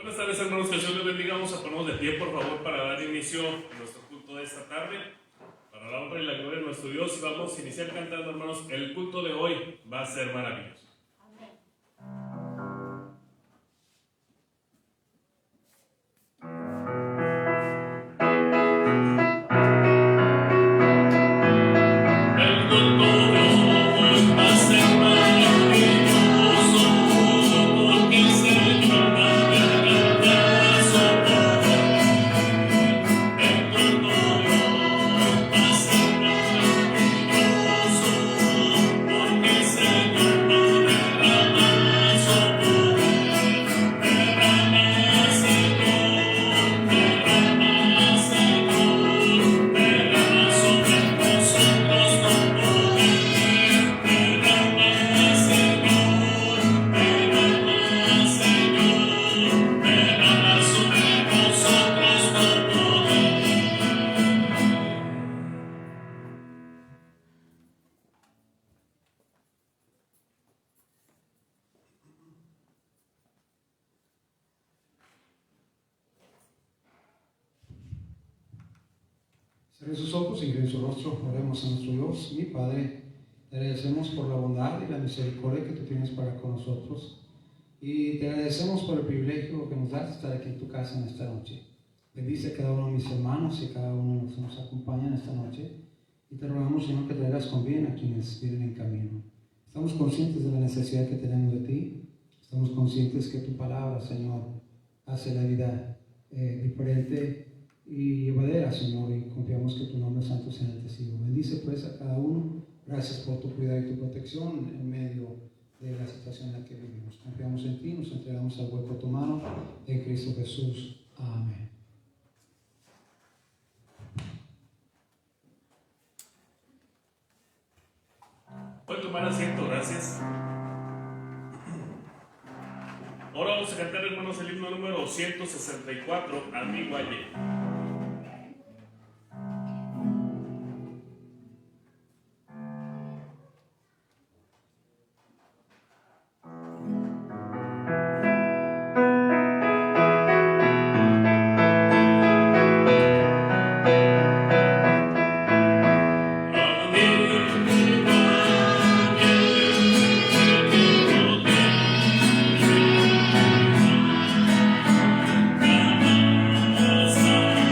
Buenas tardes, hermanos, que el Señor les bendiga. Vamos a ponernos de pie, por favor, para dar inicio a nuestro culto de esta tarde, para la honra y la gloria de nuestro Dios. Y vamos a iniciar cantando, hermanos. El culto de hoy va a ser maravilloso. Cierre sus ojos, incline su rostro, oremos a nuestro Dios. Mi Padre, te agradecemos por la bondad y la misericordia que tú tienes para con nosotros. Y te agradecemos por el privilegio que nos das de estar aquí en tu casa en esta noche. Bendice a cada uno de mis hermanos y a cada uno de los que nos acompañan esta noche. Y te rogamos, Señor, que traigas con bien a quienes vienen en camino. Estamos conscientes de la necesidad que tenemos de ti. Estamos conscientes que tu palabra, Señor, hace la vida diferente y llevadera, Señor, y confiamos que tu nombre santo sea enaltecido. Bendice pues a cada uno. Gracias por tu cuidado y tu protección en medio de la situación en la que vivimos. Confiamos en ti, nos entregamos al hueco de tu mano, en Cristo Jesús. Amén. Pueden tomar asiento, gracias. Ahora vamos a cantar, hermanos, el himno número 164, A mi Valle. Casa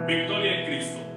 Victoria en Cristo.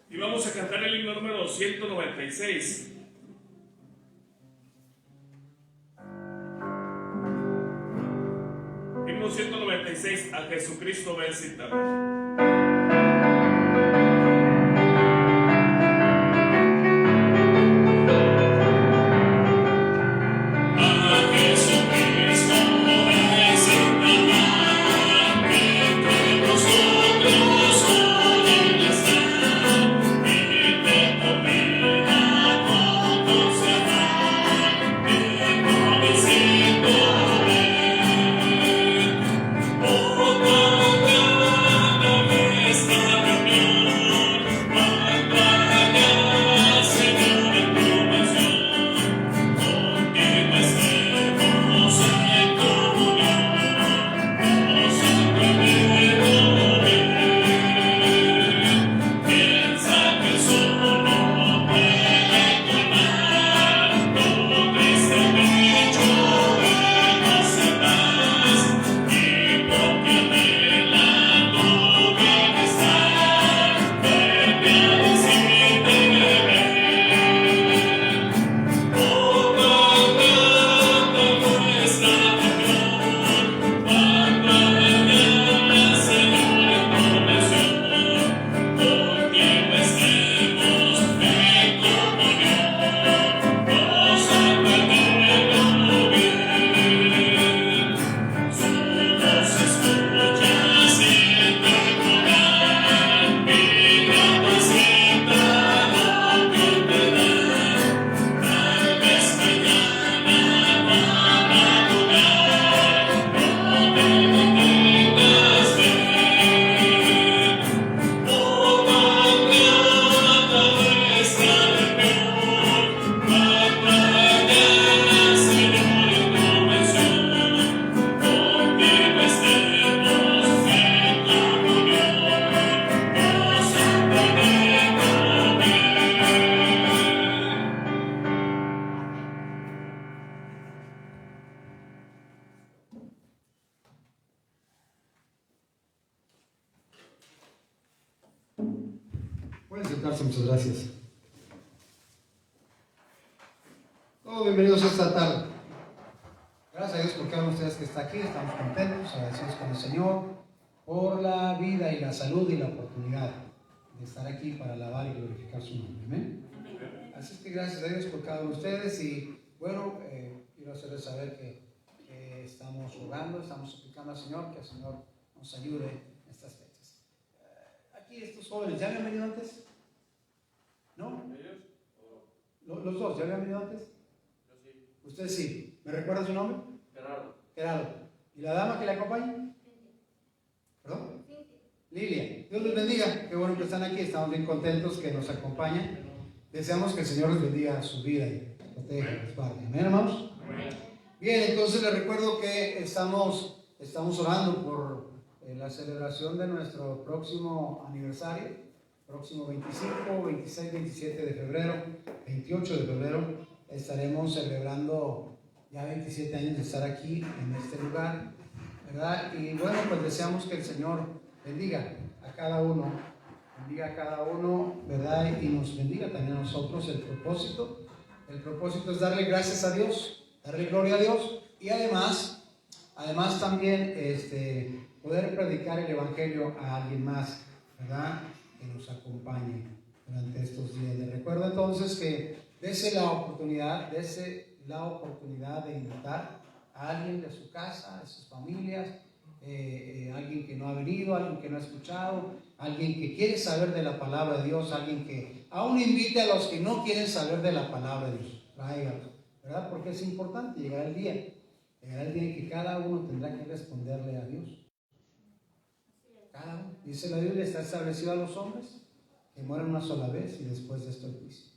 Y vamos a cantar el himno número 196. Himno 196, a Jesucristo ven sin temor. Oh, sentarse, muchas gracias. Todos bienvenidos esta tarde. Gracias a Dios por cada uno de ustedes que está aquí. Estamos contentos, agradecidos con el Señor por la vida y la salud y la oportunidad de estar aquí para alabar y glorificar su nombre. Amén. Así es que gracias a Dios por cada uno de ustedes. Y bueno, quiero hacerles saber que estamos orando, estamos suplicando al Señor que el Señor nos ayude en estas fechas. Aquí estos jóvenes, ¿ya habían venido antes? ¿No? ¿Los dos ya habían venido antes? Yo sí. Usted sí. ¿Me recuerda su nombre? Gerardo. Gerardo. ¿Y la dama que le acompaña? ¿Perdón? Lilia. Dios les bendiga. Qué bueno que están aquí. Estamos bien contentos que nos acompañan. Deseamos que el Señor les bendiga su vida y los proteja y los guarde. Amén, hermanos. Bien, entonces les recuerdo que estamos orando por la celebración de nuestro próximo aniversario, próximo 25, 26, 27 de febrero, 28 de febrero. Estaremos celebrando ya 27 años de estar aquí en este lugar, ¿verdad? Y bueno, pues deseamos que el Señor bendiga a cada uno, ¿verdad? Y nos bendiga también a nosotros. El propósito es darle gracias a Dios, darle gloria a Dios y además también poder predicar el Evangelio a alguien más, ¿verdad? Que nos acompañe durante estos días. Les recuerdo entonces que dese la oportunidad de invitar a alguien de su casa, de sus familias, alguien que no ha venido, alguien que no ha escuchado, alguien que quiere saber de la palabra de Dios, alguien que aún invite a los que no quieren saber de la palabra de Dios. Tráiganlo, ¿verdad? Porque es importante llegar el día en que cada uno tendrá que responderle a Dios. Cada uno. Dice la Biblia, está establecido a los hombres que mueren una sola vez y después de esto el juicio.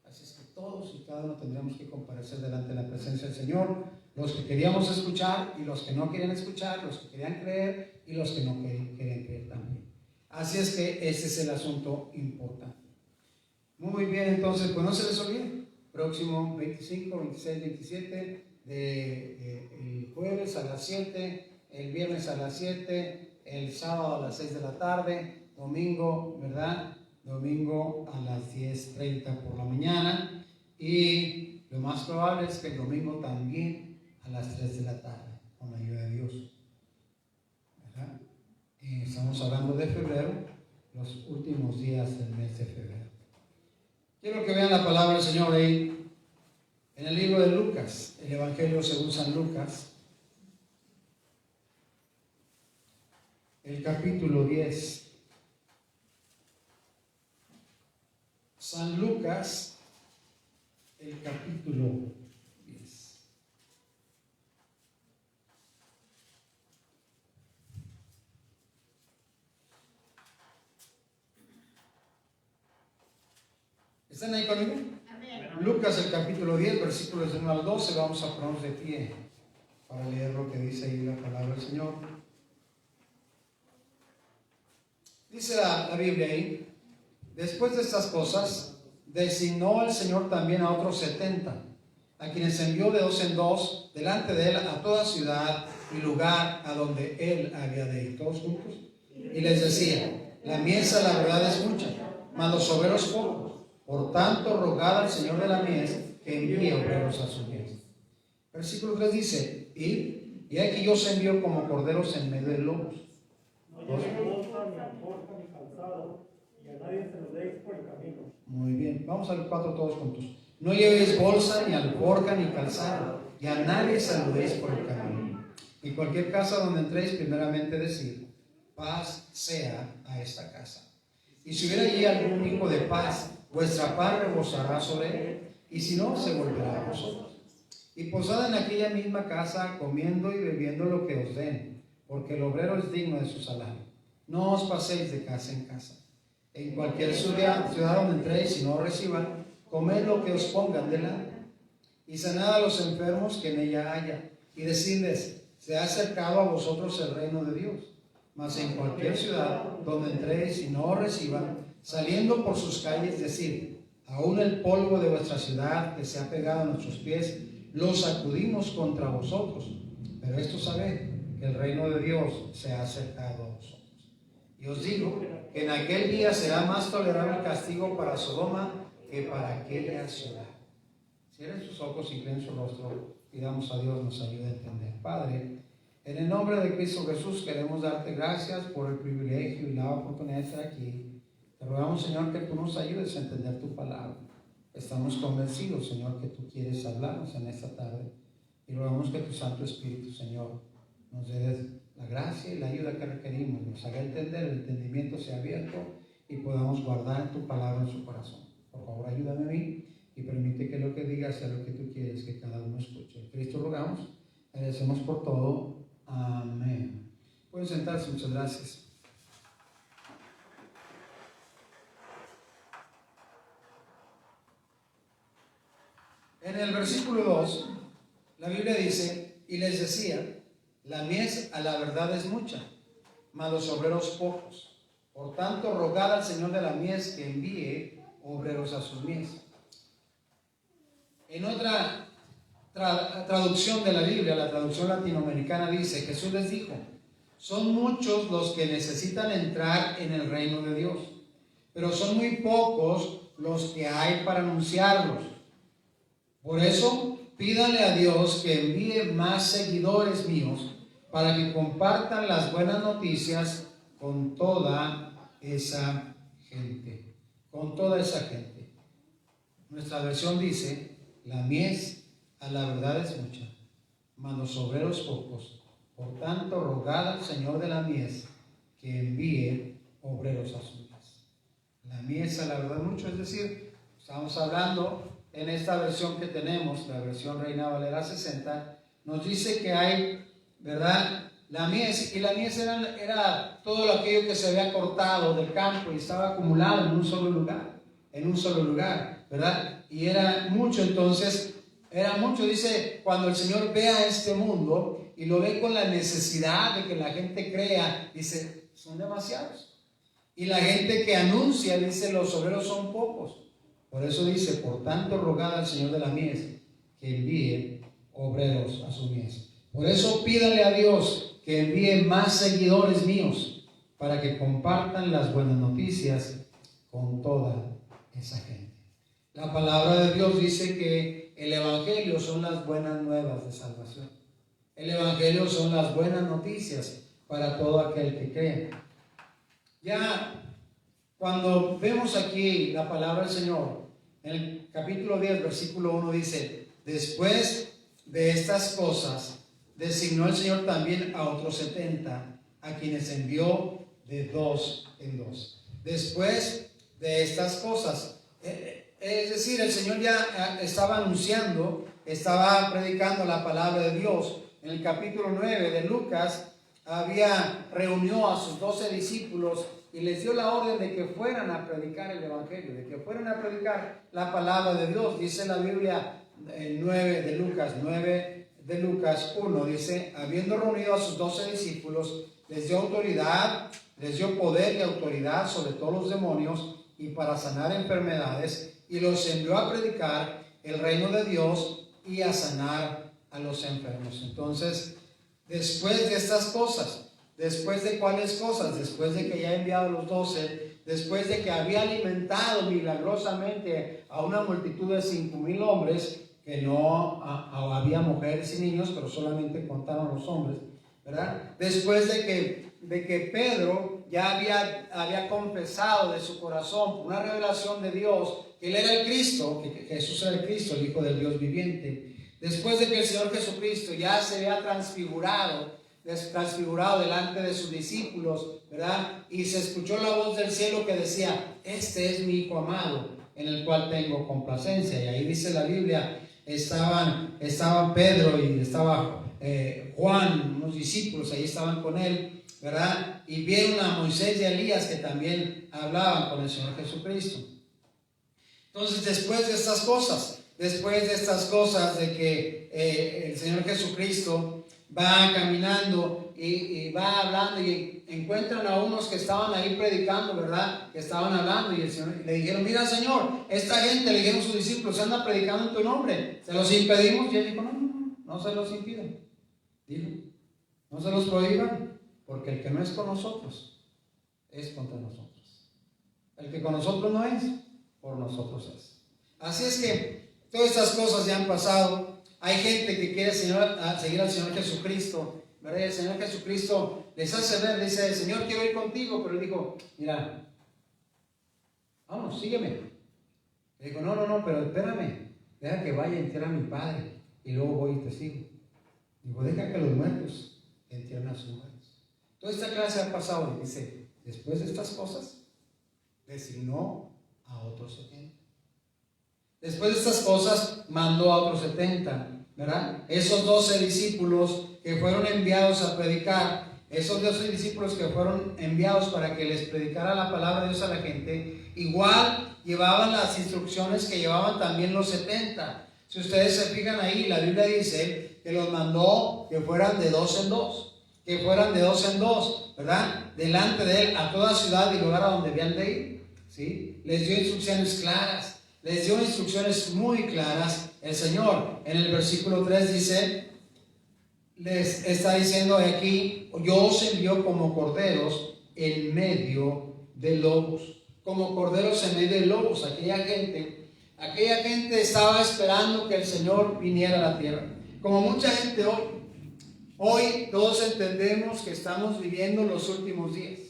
Así es que todos y cada uno tendremos que comparecer delante de la presencia del Señor, los que queríamos escuchar y los que no querían escuchar, los que querían creer y los que no querían creer también. Así es que ese es el asunto importante. Muy bien, entonces, pues no se les olvide, próximo 25, 26, 27 el jueves a las 7, el viernes a las 7, el sábado a las 6 de la tarde, domingo, ¿verdad? Domingo a las 10:30 por la mañana y lo más probable es que el domingo también a las 3 de la tarde, con la ayuda de Dios, ¿verdad? Y estamos hablando de febrero, los últimos días del mes de febrero. Quiero que vean la palabra del Señor ahí en el libro de Lucas, el Evangelio según San Lucas, el capítulo 10. San Lucas, el capítulo 10. ¿Están ahí conmigo? Amén. Lucas, el capítulo 10, versículos del 1 al 12. Vamos a ponernos de pie para leer lo que dice ahí la palabra del Señor. Dice la Biblia ahí: después de estas cosas, designó el Señor también a otros 70, a quienes envió de dos en dos delante de él a toda ciudad y lugar a donde él había de ir. Todos juntos. Y les decía: la mies, la verdad, es mucha, mas los obreros pocos. Por tanto, rogad al Señor de la mies que envíe obreros a su mies. Versículo 3 dice: y aquí yo os envío como corderos en medio de lobos. Muy bien, vamos al 4 todos juntos. No llevéis bolsa, ni alforja, ni calzado, y a nadie saludéis por el camino. En cualquier casa donde entréis, primeramente decid: paz sea a esta casa. Y si hubiera allí algún tipo de paz, vuestra paz rebosará sobre él, y si no, se volverá a vosotros. Y posad en aquella misma casa, comiendo y bebiendo lo que os den, porque el obrero es digno de su salario. No os paséis de casa en casa. En cualquier ciudad donde entréis y no os reciban, comed lo que os pongan delante. Y sanad a los enfermos que en ella haya, y decidles: se ha acercado a vosotros el reino de Dios. Mas en cualquier ciudad donde entréis y no os reciban, saliendo por sus calles, decid: aún el polvo de vuestra ciudad que se ha pegado a nuestros pies, lo sacudimos contra vosotros. Pero esto sabed, que el reino de Dios se ha acercado a vosotros. Y os digo que en aquel día será más tolerable el castigo para Sodoma que para aquella ciudad. Cierren sus ojos y inclinen su rostro. Pidamos a Dios nos ayude a entender. Padre, en el nombre de Cristo Jesús queremos darte gracias por el privilegio y la oportunidad de estar aquí. Te rogamos, Señor, que tú nos ayudes a entender tu palabra. Estamos convencidos, Señor, que tú quieres hablarnos en esta tarde. Y rogamos que tu Santo Espíritu, Señor, nos dé la gracia y la ayuda que requerimos, nos haga entender, el entendimiento sea abierto y podamos guardar tu palabra en su corazón. Por favor, ayúdame a mí y permite que lo que diga sea lo que tú quieres que cada uno escuche. En Cristo rogamos, agradecemos por todo. Amén. Pueden sentarse, muchas gracias. En el versículo 2, la Biblia dice, y les decía, la mies a la verdad es mucha, mas los obreros pocos. Por tanto, rogad al Señor de la mies que envíe obreros a sus mies. En otra traducción de la Biblia, la traducción latinoamericana dice, Jesús les dijo, son muchos los que necesitan entrar en el reino de Dios, pero son muy pocos los que hay para anunciarlos. Por eso, pídanle a Dios que envíe más seguidores míos para que compartan las buenas noticias con toda esa gente. Con toda esa gente. Nuestra versión dice, la mies a la verdad es mucha, mas los obreros pocos. Por tanto, rogad al Señor de la mies que envíe obreros a su mies. La mies a la verdad es mucho, es decir, estamos hablando en esta versión que tenemos, la versión Reina Valera 60, nos dice que hay, ¿verdad?, la mies, y la mies era todo aquello que se había cortado del campo y estaba acumulado en un solo lugar, ¿verdad? Y era mucho, entonces, era mucho, dice, cuando el Señor ve a este mundo y lo ve con la necesidad de que la gente crea, dice, son demasiados. Y la gente que anuncia, dice, los obreros son pocos. Por eso dice, por tanto, rogad al Señor de la mies que envíe obreros a su mies. Por eso pídale a Dios que envíe más seguidores míos para que compartan las buenas noticias con toda esa gente. La palabra de Dios dice que el Evangelio son las buenas nuevas de salvación. El Evangelio son las buenas noticias para todo aquel que cree. Ya cuando vemos aquí la palabra del Señor, en el capítulo 10, versículo 1 dice, después de estas cosas, designó el Señor también a otros 70, a quienes envió de dos en dos. Después de estas cosas, es decir, el Señor ya estaba anunciando, estaba predicando la palabra de Dios. En el capítulo 9 de Lucas, reunió a sus 12 discípulos y les dio la orden de que fueran a predicar el Evangelio, de que fueran a predicar la palabra de Dios. Dice la Biblia 9 de Lucas 1, dice, habiendo reunido a sus 12 discípulos, les dio autoridad, les dio poder y autoridad sobre todos los demonios y para sanar enfermedades, y los envió a predicar el reino de Dios y a sanar a los enfermos. Entonces, después de estas cosas, ¿después de cuáles cosas? Después de que ya ha enviado a los 12, después de que había alimentado milagrosamente a una multitud de 5,000 hombres, que no había mujeres y niños, pero solamente contaron los hombres, ¿verdad? Después de que Pedro ya había confesado de su corazón por una revelación de Dios que él era el Cristo, que Jesús era el Cristo, el Hijo del Dios viviente. Después de que el Señor Jesucristo ya se había transfigurado delante de sus discípulos, ¿verdad? Y se escuchó la voz del cielo que decía, este es mi Hijo amado, en el cual tengo complacencia. Y ahí dice la Biblia, estaban Pedro y estaba Juan, unos discípulos, ahí estaban con él, ¿verdad? Y vieron a Moisés y a Elías que también hablaban con el Señor Jesucristo. Entonces, después de estas cosas de que el Señor Jesucristo va caminando y va hablando y encuentran a unos que estaban ahí predicando, ¿verdad? Que estaban hablando y el Señor le dijeron, mira Señor, esta gente, le dijeron sus discípulos, se anda predicando en tu nombre, ¿se los impedimos? Y él dijo, no se los impiden, dijo, no se los prohíban, porque el que no es con nosotros es contra nosotros. El que con nosotros no es, por nosotros es. Así es que todas estas cosas ya han pasado. Hay gente que quiere seguir al Señor Jesucristo, ¿verdad? Y el Señor Jesucristo les hace ver, dice, Señor, quiero ir contigo, pero él dijo, mira, vamos, sígueme. Le digo, no, pero espérame, deja que vaya a enterrar a mi padre y luego voy y te sigo. Digo, deja que los muertos entierren a sus muertos. Toda esta clase ha pasado y dice, después de estas cosas, designó a otros 70. Después de estas cosas, mandó a otros 70, ¿verdad? Esos 12 discípulos que fueron enviados a predicar, esos 12 discípulos que fueron enviados para que les predicara la palabra de Dios a la gente, igual llevaban las instrucciones que llevaban también los 70. Si ustedes se fijan ahí, la Biblia dice que los mandó que fueran de 2 en 2, que fueran de 2 en 2, ¿verdad? Delante de él a toda ciudad y lugar a donde habían de ir, ¿sí? Les dio instrucciones claras, les dio instrucciones muy claras. El Señor en el versículo 3 dice, les está diciendo aquí, yo os envío como corderos en medio de lobos. Como corderos en medio de lobos. Aquella gente estaba esperando que el Señor viniera a la tierra. Como mucha gente hoy todos entendemos que estamos viviendo los últimos días.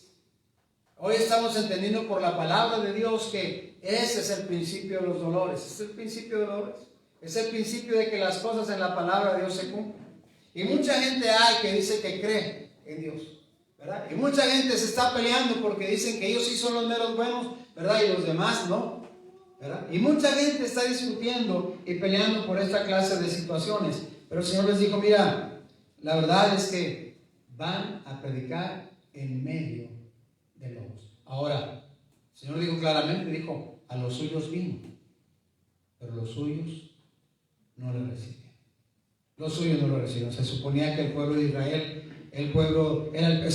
Hoy estamos entendiendo por la palabra de Dios que ese es el principio de los dolores. Es el principio de dolores. Es el principio de que las cosas en la palabra de Dios se cumplen. Y mucha gente hay que dice que cree en Dios, ¿verdad? Y mucha gente se está peleando porque dicen que ellos sí son los meros buenos, ¿verdad? Y los demás no, ¿verdad? Y mucha gente está discutiendo y peleando por esta clase de situaciones. Pero el Señor les dijo, mira, la verdad es que van a predicar en medio de lobos. Ahora, el Señor dijo claramente, dijo, a los suyos vino, pero los suyos no le recibieron. Los suyos no lo recibieron. Se suponía que el pueblo de Israel, es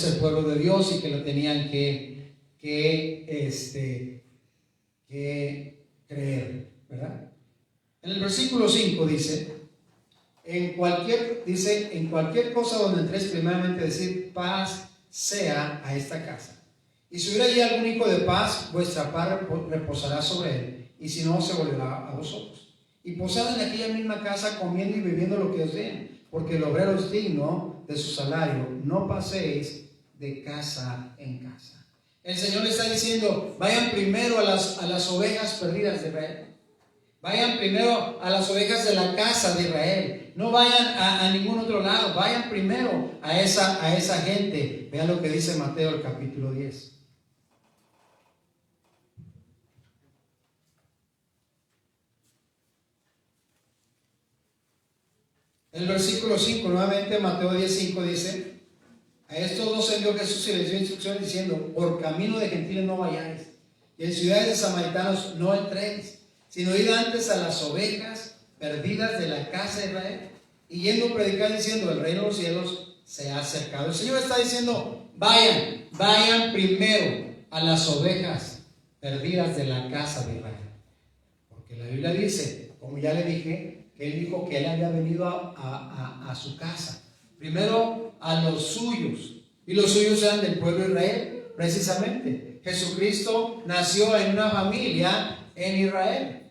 el pueblo de Dios y que lo tenían que creer, ¿verdad? En el versículo 5 dice, en cualquier cosa donde entréis, primeramente decir, paz sea a esta casa. Y si hubiera allí algún hijo de paz, vuestra paz reposará sobre él, y si no, se volverá a vosotros. Y posad en aquella misma casa, comiendo y bebiendo lo que os den, porque el obrero es digno de su salario. No paséis de casa en casa. El Señor le está diciendo, vayan primero a las ovejas perdidas de Israel. Vayan primero a las ovejas de la casa de Israel. No vayan a ningún otro lado. Vayan primero a esa gente. Vean lo que dice Mateo el capítulo 10. El versículo 5, nuevamente Mateo 10:5 dice, a estos dos envió Jesús y les dio instrucciones diciendo, por camino de gentiles no vayáis, y en ciudades de samaritanos no entréis, sino id antes a las ovejas perdidas de la casa de Israel, y yendo a predicar diciendo, el reino de los cielos se ha acercado. El Señor está diciendo, vayan primero a las ovejas perdidas de la casa de Israel, porque la Biblia dice, como ya le dije, él dijo que él había venido a su casa, primero a los suyos, y los suyos eran del pueblo de Israel, precisamente. Jesucristo nació en una familia en Israel,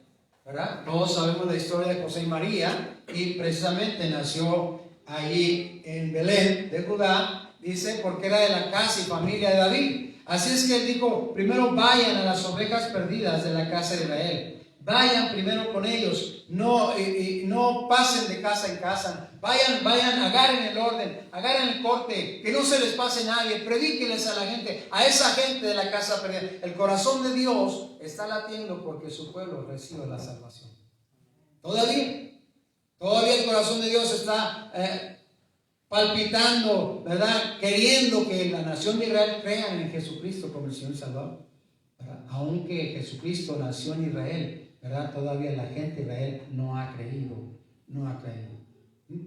¿verdad? Todos sabemos la historia de José y María, y precisamente nació allí en Belén de Judá, dice, porque era de la casa y familia de David. Así es que él dijo, primero vayan a las ovejas perdidas de la casa de Israel. Vayan primero con ellos, no pasen de casa en casa, vayan, agarren el orden, agarren el corte, que no se les pase nadie, predíquenles a la gente, a esa gente de la casa perdida. El corazón de Dios está latiendo porque su pueblo recibe la salvación. Todavía el corazón de Dios está palpitando, ¿verdad? Queriendo que la nación de Israel crean en Jesucristo como el Señor y Salvador, ¿verdad? Aunque Jesucristo nació en Israel, ¿verdad? Todavía la gente de Israel no ha creído.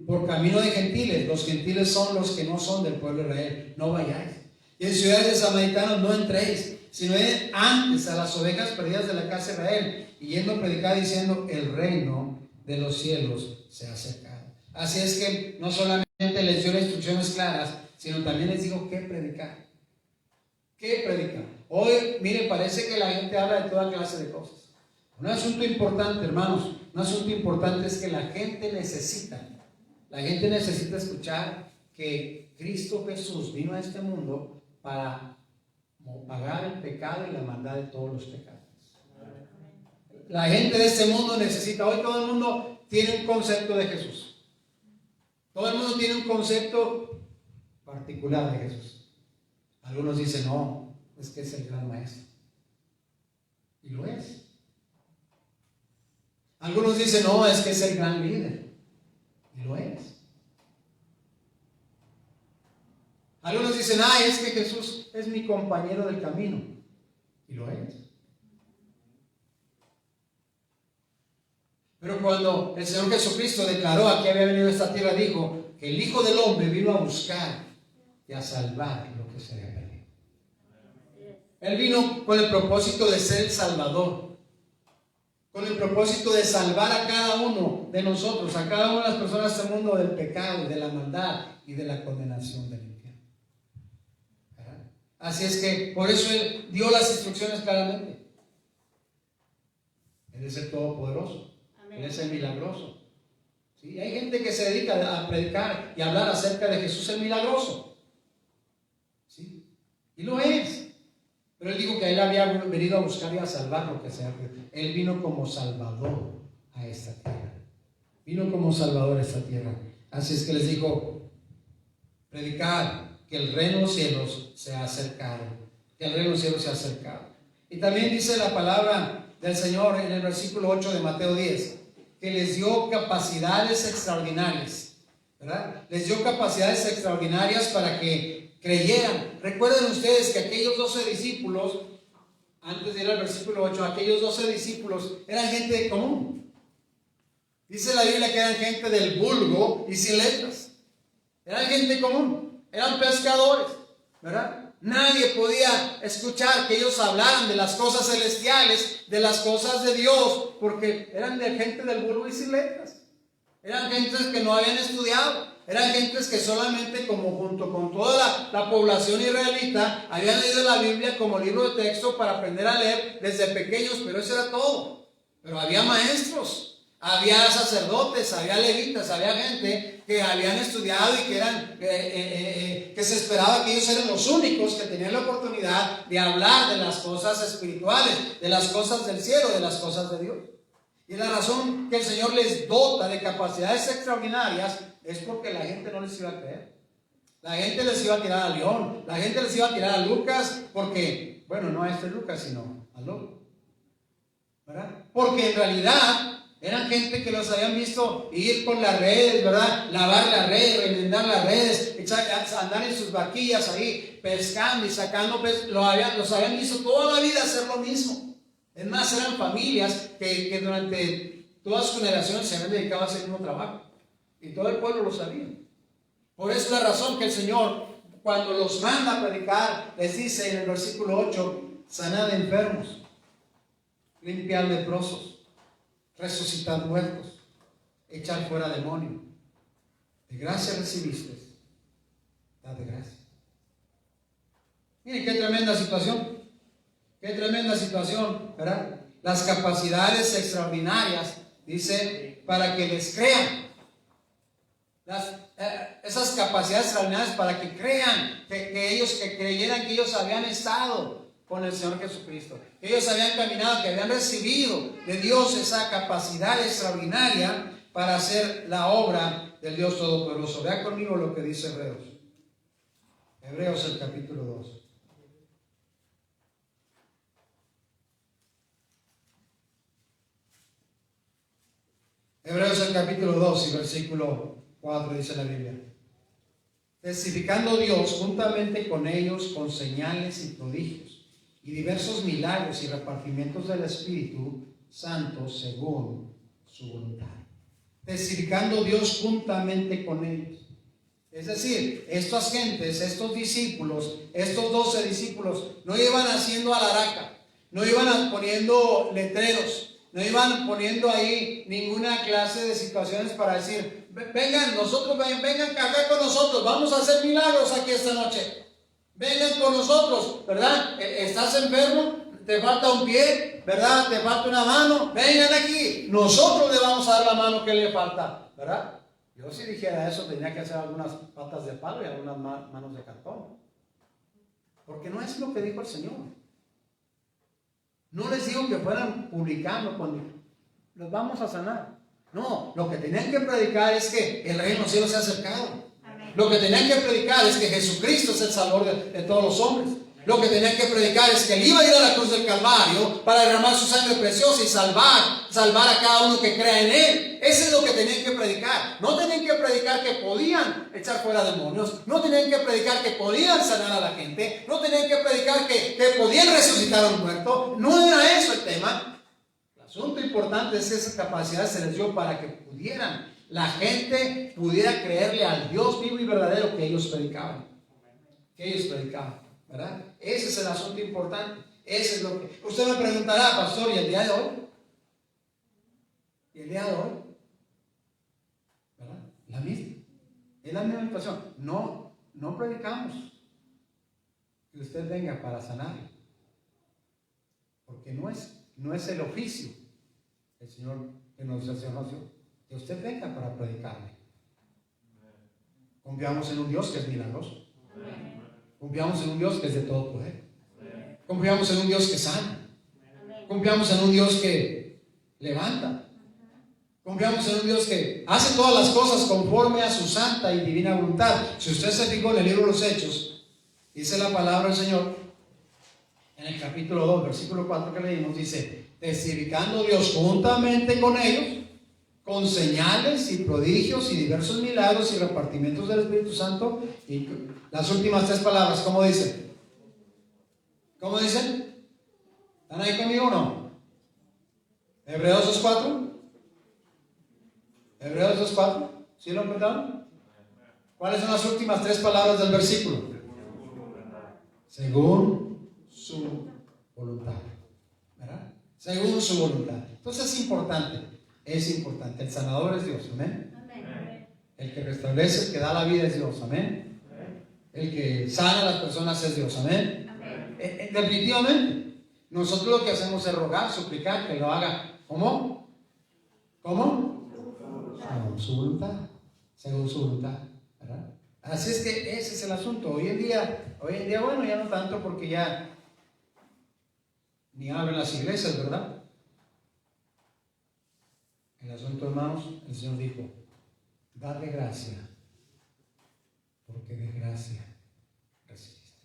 Por camino de gentiles, los gentiles son los que no son del pueblo de Israel, no vayáis. Y en ciudades de samaritanos no entréis, sino antes a las ovejas perdidas de la casa de Israel, y yendo a predicar diciendo, el reino de los cielos se ha acercado. Así es que no solamente les dio las instrucciones claras, sino también les dijo qué predicar. ¿Qué predicar? Hoy, mire, parece que la gente habla de toda clase de cosas. Un asunto importante, hermanos, un asunto importante es que la gente necesita escuchar que Cristo Jesús vino a este mundo para pagar el pecado y la maldad de todos los pecados. La gente de este mundo necesita, hoy todo el mundo tiene un concepto de Jesús. Todo el mundo tiene un concepto particular de Jesús. Algunos dicen, no, es que es el gran maestro. Y lo es. Algunos dicen, no, es que es el gran líder. Y lo es. Algunos dicen, es que Jesús es mi compañero del camino. Y lo es. Pero cuando el Señor Jesucristo declaró a que había venido a esta tierra, dijo que el Hijo del Hombre vino a buscar y a salvar lo que se había perdido. Él vino con el propósito de ser el Salvador, con el propósito de salvar a cada uno de nosotros, a cada una de las personas de este mundo del pecado, de la maldad y de la condenación del infierno. Así es que por eso Él dio las instrucciones claramente. Él es el Todopoderoso. Él es el milagroso. ¿Sí? Hay gente que se dedica a predicar y a hablar acerca de Jesús el milagroso. ¿Sí? Y lo es. Pero Él dijo que Él había venido a buscar y a salvar lo que sea. Él vino como Salvador a esta tierra. Vino como Salvador a esta tierra. Así es que les dijo, predicar que el reino de los cielos se ha acercado. Que el reino de los cielos se ha acercado. Y también dice la palabra del Señor en el versículo 8 de Mateo 10. Que les dio capacidades extraordinarias, ¿verdad? Les dio capacidades extraordinarias para que creyeran. Recuerden ustedes que aquellos 12 discípulos, antes de ir al versículo 8, aquellos 12 discípulos eran gente de común. Dice la Biblia que eran gente del vulgo y sin letras. Eran gente común, eran pescadores, ¿verdad? Nadie podía escuchar que ellos hablaran de las cosas celestiales, de las cosas de Dios, porque eran de gente del vulgo y sin letras. Eran gentes que no habían estudiado, eran gentes que solamente, como junto con toda la población israelita, habían leído la Biblia como libro de texto para aprender a leer desde pequeños, pero eso era todo. Pero había maestros, había sacerdotes, había levitas, había gente que habían estudiado y que eran que se esperaba que ellos eran los únicos que tenían la oportunidad de hablar de las cosas espirituales, de las cosas del cielo, de las cosas de Dios. Y la razón que el Señor les dota de capacidades extraordinarias es porque la gente no les iba a creer. La gente les iba a tirar a León, la gente les iba a tirar a Lucas, porque, bueno, no a este Lucas, sino a loco, ¿verdad? Porque en realidad eran gente que los habían visto ir con las redes, ¿verdad? Lavar las redes, remendar las redes, andar en sus barquillas ahí, pescando y sacando peces. Los habían visto toda la vida hacer lo mismo. Es más, eran familias que durante todas sus generaciones se habían dedicado a hacer el mismo trabajo. Y todo el pueblo lo sabía. Por eso es la razón que el Señor, cuando los manda a predicar, les dice en el versículo 8, sanad enfermos, limpiad leprosos, resucitar muertos, echar fuera demonios. De gracia recibiste, dad de gracia. Miren qué tremenda situación. Qué tremenda situación, ¿verdad? Las capacidades extraordinarias, dice, para que les crean. Esas capacidades extraordinarias para que crean, que creyeran que ellos habían estado con el Señor Jesucristo, que ellos habían caminado, que habían recibido de Dios esa capacidad extraordinaria para hacer la obra del Dios Todopoderoso. Vea conmigo lo que dice Hebreos. Hebreos el capítulo 2. Hebreos el capítulo 2 y versículo 4 dice la Biblia. Testificando Dios juntamente con ellos con señales y prodigios y diversos milagros y repartimientos del Espíritu Santo según su voluntad. Testificando Dios juntamente con ellos. Es decir, estas gentes, estos discípulos, estos 12 discípulos, no iban haciendo alaraca, no iban poniendo letreros, no iban poniendo ahí ninguna clase de situaciones para decir, vengan, vengan acá con nosotros, vamos a hacer milagros aquí esta noche. Vengan con nosotros, ¿verdad? ¿Estás enfermo? ¿Te falta un pie? ¿Verdad? ¿Te falta una mano? Vengan aquí. Nosotros le vamos a dar la mano que le falta, ¿verdad? Yo si dijera eso tenía que hacer algunas patas de palo y algunas manos de cartón. Porque no es lo que dijo el Señor. No les digo que fueran publicando cuando los vamos a sanar. No, lo que tenían que predicar es que el reino de los cielos se ha acercado. Lo que tenían que predicar es que Jesucristo es el Salvador de todos los hombres. Lo que tenían que predicar es que Él iba a ir a la cruz del Calvario para derramar su sangre preciosa y salvar a cada uno que crea en Él. Eso es lo que tenían que predicar. No tenían que predicar que podían echar fuera demonios. No tenían que predicar que podían sanar a la gente. No tenían que predicar que podían resucitar a un muerto. No era eso el tema. El asunto importante es que esa capacidad se les dio para que pudieran, la gente pudiera creerle al Dios vivo y verdadero que ellos predicaban. ¿Verdad? Ese es el asunto importante. Ese es lo que usted me preguntará, pastor, ¿y el día de hoy? ¿Y el día de hoy? ¿Verdad? La misma. Es la misma situación. No predicamos que usted venga para sanar, porque no es el oficio el Señor que nos dio, que usted venga para predicarle. Confiamos en un Dios que es milagroso. Confiamos en un Dios que es de todo poder. Confiamos en un Dios que sana. Confiamos en un Dios que levanta. Confiamos en un Dios que hace todas las cosas conforme a su santa y divina voluntad. Si usted se fijó en el libro de los Hechos, dice la palabra del Señor en el capítulo 2, versículo 4 que leímos, dice: testificando Dios juntamente con ellos, con señales y prodigios y diversos milagros y repartimientos del Espíritu Santo. Y las últimas 3 palabras, ¿cómo dicen? ¿Cómo dicen? ¿Están ahí conmigo o no? Hebreos 2:4. Hebreos 2:4. ¿Sí lo encontraron? ¿Cuáles son las últimas 3 palabras del versículo? Según su voluntad. ¿Verdad? Según su voluntad. Entonces es importante. El sanador es Dios, amén. El que restablece, el que da la vida es Dios, amén. El que sana a las personas es Dios, amén. Definitivamente, nosotros lo que hacemos es rogar, suplicar que lo haga. ¿Cómo? Según su voluntad, ¿verdad? Así es que ese es el asunto. Hoy en día, bueno, ya no tanto porque ya ni abren las iglesias, ¿verdad? El asunto, hermanos, el Señor dijo: dad de gracia, porque de gracia recibiste.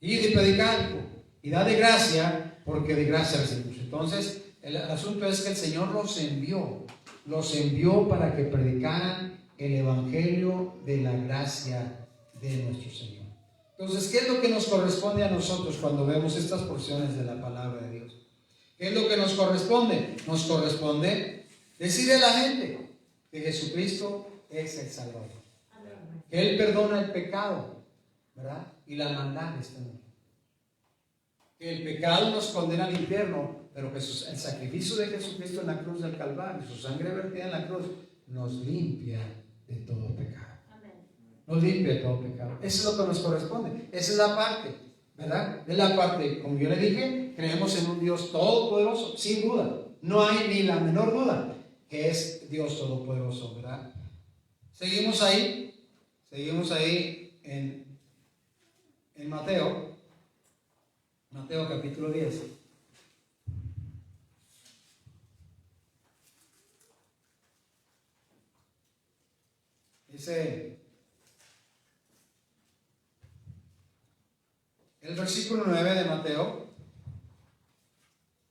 Y de predicar, y dad de gracia, porque de gracia recibimos. Entonces, el asunto es que el Señor los envió para que predicaran el evangelio de la gracia de nuestro Señor. Entonces, ¿qué es lo que nos corresponde a nosotros cuando vemos estas porciones de la palabra de Dios? ¿Qué es lo que nos corresponde? Nos corresponde decirle a la gente que Jesucristo es el Salvador. Que Él perdona el pecado, ¿verdad? Y la maldad de este mundo. Que el pecado nos condena al infierno, pero que el sacrificio de Jesucristo en la cruz del Calvario, su sangre vertida en la cruz, nos limpia de todo pecado. Nos limpia de todo pecado. Eso es lo que nos corresponde. Esa es la parte, ¿verdad? Es la parte, como yo le dije, creemos en un Dios todopoderoso, sin duda. No hay ni la menor duda que es Dios todopoderoso, ¿verdad? Seguimos ahí en Mateo capítulo 10. Dice el versículo 9 de Mateo,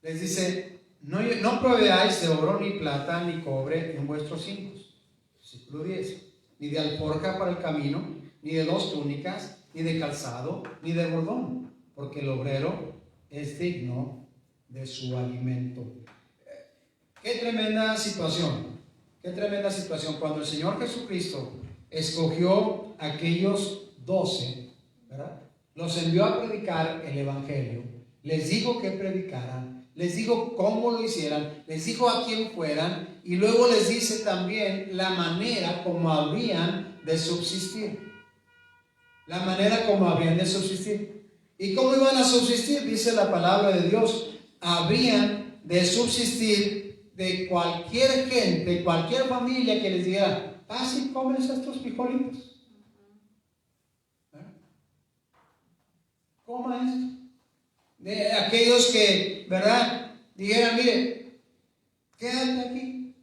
les dice: no proveáis de oro ni plata ni cobre en vuestros cintos. Versículo 10. Ni de alforja para el camino, ni de 2 túnicas, ni de calzado, ni de bordón, porque el obrero es digno de su alimento. Qué tremenda situación. Qué tremenda situación. Cuando el Señor Jesucristo escogió a aquellos 12, ¿verdad? Los envió a predicar el evangelio. Les dijo que predicaran, les dijo cómo lo hicieran, les dijo a quién fueran, y luego les dice también la manera como habrían de subsistir. la manera como habrían de subsistir. ¿Y cómo iban a subsistir? Dice la palabra de Dios, habrían de subsistir de cualquier gente, cualquier familia que les diga, si comes estos frijolitos. Coma esto. De aquellos que, ¿verdad? Dijeran, mire, quédate aquí.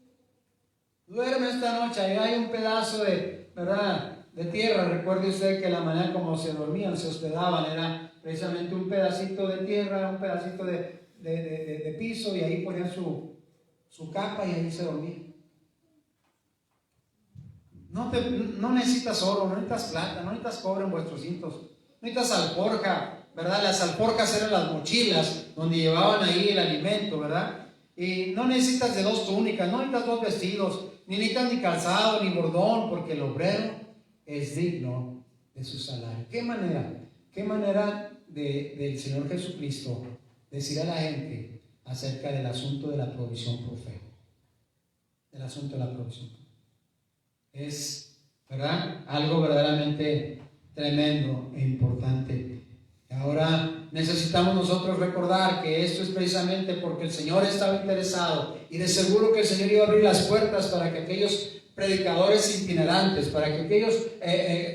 Duerme esta noche, ahí hay un pedazo de, ¿verdad?, de tierra. Recuerde usted que la manera como se dormían, se hospedaban, era precisamente un pedacito de tierra, un pedacito de piso, y ahí ponían su capa y ahí se dormían. No necesitas oro, no necesitas plata, no necesitas cobre en vuestros cintos, no necesitas alforja, ¿verdad? Las alforjas eran las mochilas donde llevaban ahí el alimento, ¿verdad? Y no necesitas de 2 túnicas, no necesitas 2 vestidos, ni necesitas ni calzado, ni bordón, porque el obrero es digno de su salario. ¿Qué manera del Señor Jesucristo decir a la gente acerca del asunto de la provisión por fe? El asunto de la provisión. Es, ¿verdad?, algo verdaderamente tremendo e importante. Ahora necesitamos nosotros recordar que esto es precisamente porque el Señor estaba interesado, y de seguro que el Señor iba a abrir las puertas para que aquellos predicadores itinerantes, para que aquellos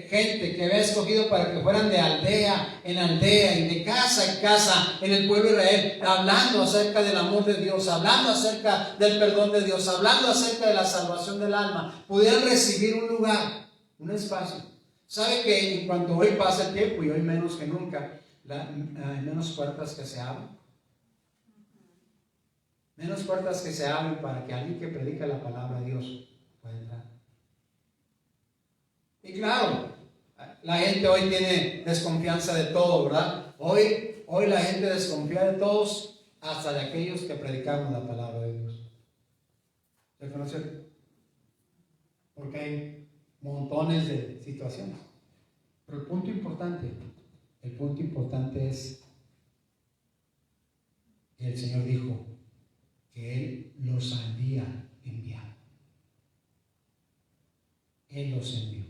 gente que había escogido para que fueran de aldea en aldea y de casa en casa en el pueblo de Israel, hablando acerca del amor de Dios, hablando acerca del perdón de Dios, hablando acerca de la salvación del alma, pudieran recibir un lugar, un espacio. ¿Sabe que en cuanto hoy pasa el tiempo, y hoy menos que nunca, hay menos puertas que se abren? Menos puertas que se abren para que alguien que predica la palabra de Dios pueda entrar. Y claro, la gente hoy tiene desconfianza de todo, ¿verdad? Hoy la gente desconfía de todos, hasta de aquellos que predicamos la palabra de Dios. ¿Se conoce? Porque hay montones de situaciones. Pero el punto importante es que el Señor dijo que Él los había enviado. Él los envió.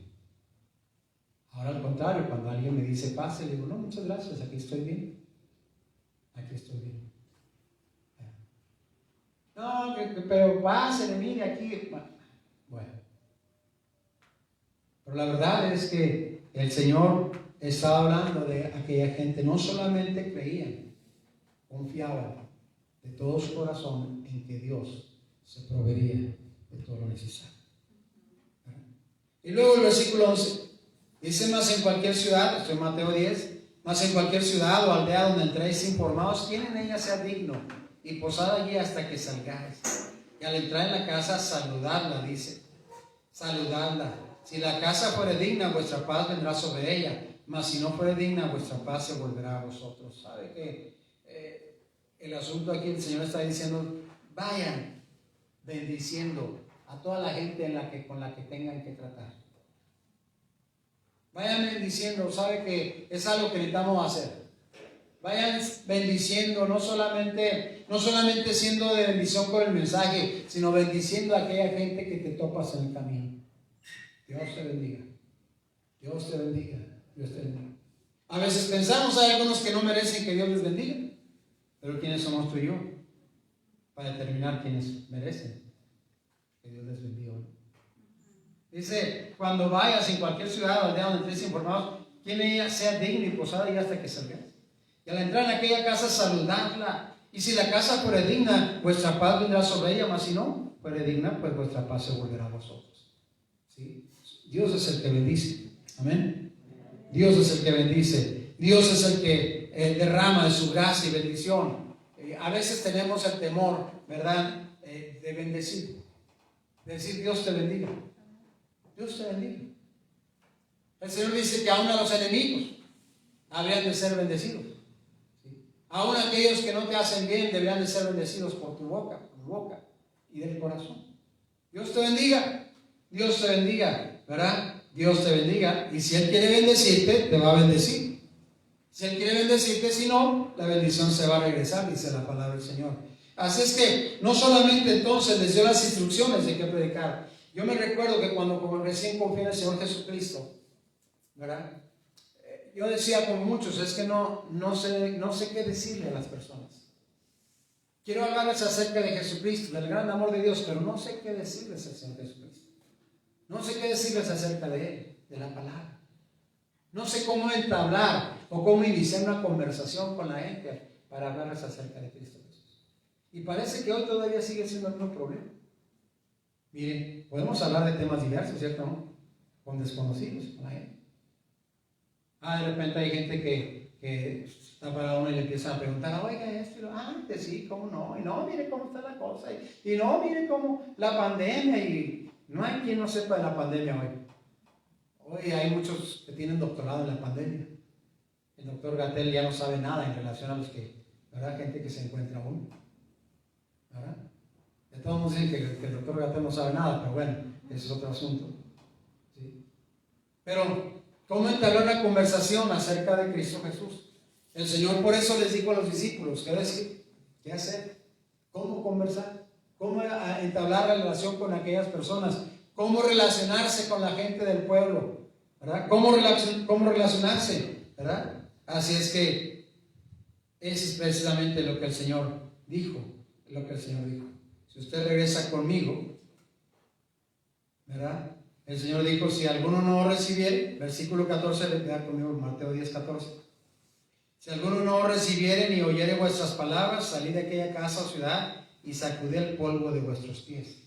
Ahora al contrario, cuando alguien me dice pase, le digo, no, muchas gracias, aquí estoy bien. Aquí estoy bien. No, pero pase, mire aquí. Bueno. Pero la verdad es que el Señor estaba hablando de aquella gente, no solamente creían, confiaban de todo su corazón en que Dios se proveería de todo lo necesario. Y luego el versículo 11 dice, más en cualquier ciudad, esto es Mateo 10, más en cualquier ciudad o aldea donde entréis informados, ¿quién en ella sea digno? Y posad allí hasta que salgáis. Y al entrar en la casa, saludadla, dice, saludadla. Si la casa fuere digna, vuestra paz vendrá sobre ella, mas si no fuere digna, vuestra paz se volverá a vosotros. ¿Sabe que el asunto aquí, el Señor está diciendo, vayan bendiciendo a toda la gente con la que tengan que tratar? Vayan bendiciendo, ¿sabe que es algo que necesitamos hacer? Vayan bendiciendo, no solamente siendo de bendición con el mensaje, sino bendiciendo a aquella gente que te topas en el camino. Dios te bendiga. Dios te bendiga. Dios te bendiga. A veces pensamos, hay algunos que no merecen que Dios les bendiga, pero ¿quiénes somos tú y yo para determinar quiénes merecen que Dios les bendiga? Dice, cuando vayas en cualquier ciudad o aldea donde estés informados, quien ella sea digna y posada y hasta que salgas. Y al entrar en aquella casa, saludadla. Y si la casa fuere digna, vuestra paz vendrá sobre ella, mas si no fuere digna, pues vuestra paz se volverá a vosotros. ¿Sí? Dios es el que bendice. Amén. Dios es el que bendice. Dios es el que derrama de su gracia y bendición. A veces tenemos el temor, ¿verdad?, de bendecir. De decir, Dios te bendiga. Dios te bendiga. El Señor dice que aún a los enemigos habrían de ser bendecidos. ¿Sí? Aún aquellos que no te hacen bien deberían de ser bendecidos por tu boca y del corazón. Dios te bendiga. Dios te bendiga, ¿verdad? Dios te bendiga. Y si Él quiere bendecirte, te va a bendecir. Si Él quiere bendecirte, si no, la bendición se va a regresar, dice la palabra del Señor. Así es que no solamente entonces les dio las instrucciones de qué predicar. Yo me recuerdo que cuando recién confié en el Señor Jesucristo, ¿verdad?, yo decía con muchos, es que no sé qué decirle a las personas. Quiero hablarles acerca de Jesucristo, del gran amor de Dios, pero no sé qué decirles acerca de Jesucristo. No sé qué decirles acerca de Él, de la palabra. No sé cómo entablar o cómo iniciar una conversación con la gente para hablarles acerca de Cristo Jesús. Y parece que hoy todavía sigue siendo el mismo problema. Miren, podemos hablar de temas diversos, ¿cierto? ¿No? Con desconocidos, con la gente. De repente hay gente que está para uno y le empiezan a preguntar, oiga, esto y lo antes, sí, cómo no, y no, mire cómo está la cosa, y no, mire cómo la pandemia, y no hay quien no sepa de la pandemia hoy. Hoy hay muchos que tienen doctorado en la pandemia. El doctor Gatell ya no sabe nada en relación a los que, ¿verdad? Gente que se encuentra aún, ¿verdad? De todos modos dicen que el doctor Gatell no sabe nada, pero bueno, ese es otro asunto, ¿sí? Pero, ¿cómo entablar una conversación acerca de Cristo Jesús? El Señor por eso les dijo a los discípulos, ¿qué decir? ¿Qué hacer? ¿Cómo conversar? ¿Cómo entablar relación con aquellas personas? ¿Cómo relacionarse con la gente del pueblo? ¿Verdad? ¿Cómo relacionarse? ¿Verdad? Así es que ese es precisamente lo que el Señor dijo. Si usted regresa conmigo, ¿verdad? El Señor dijo, si alguno no recibiere, versículo 14, le queda conmigo, Mateo 10, 14. Si alguno no recibiere ni oyere vuestras palabras, salid de aquella casa o ciudad y sacudid el polvo de vuestros pies.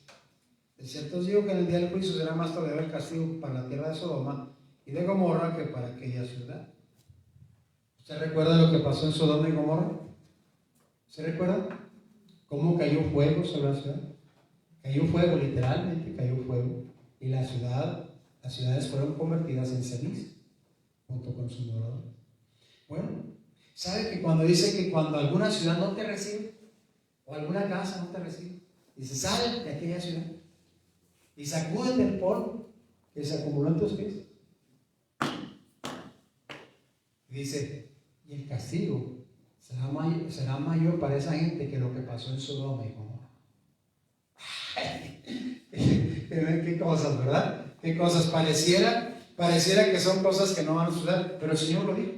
De cierto os digo que en el día del juicio será más todavía el castigo para la tierra de Sodoma y de Gomorra que para aquella ciudad. ¿Usted recuerda lo que pasó en Sodoma y Gomorra? ¿Se recuerda? ¿Cómo cayó fuego sobre la ciudad? Cayó fuego, literalmente cayó fuego. Y las ciudades fueron convertidas en ceniza, junto con sus moradores. Bueno, ¿sabe que cuando dice que cuando alguna ciudad no te recibe, o alguna casa no te recibe, dice, sal de aquella ciudad y sacúdete el polvo que se acumuló en tus pies? Dice, y el castigo será mayor para esa gente que lo que pasó en Sodoma y Gomorra. Qué cosas, ¿verdad? Qué cosas. Pareciera que son cosas que no van a suceder, pero el Señor lo dijo.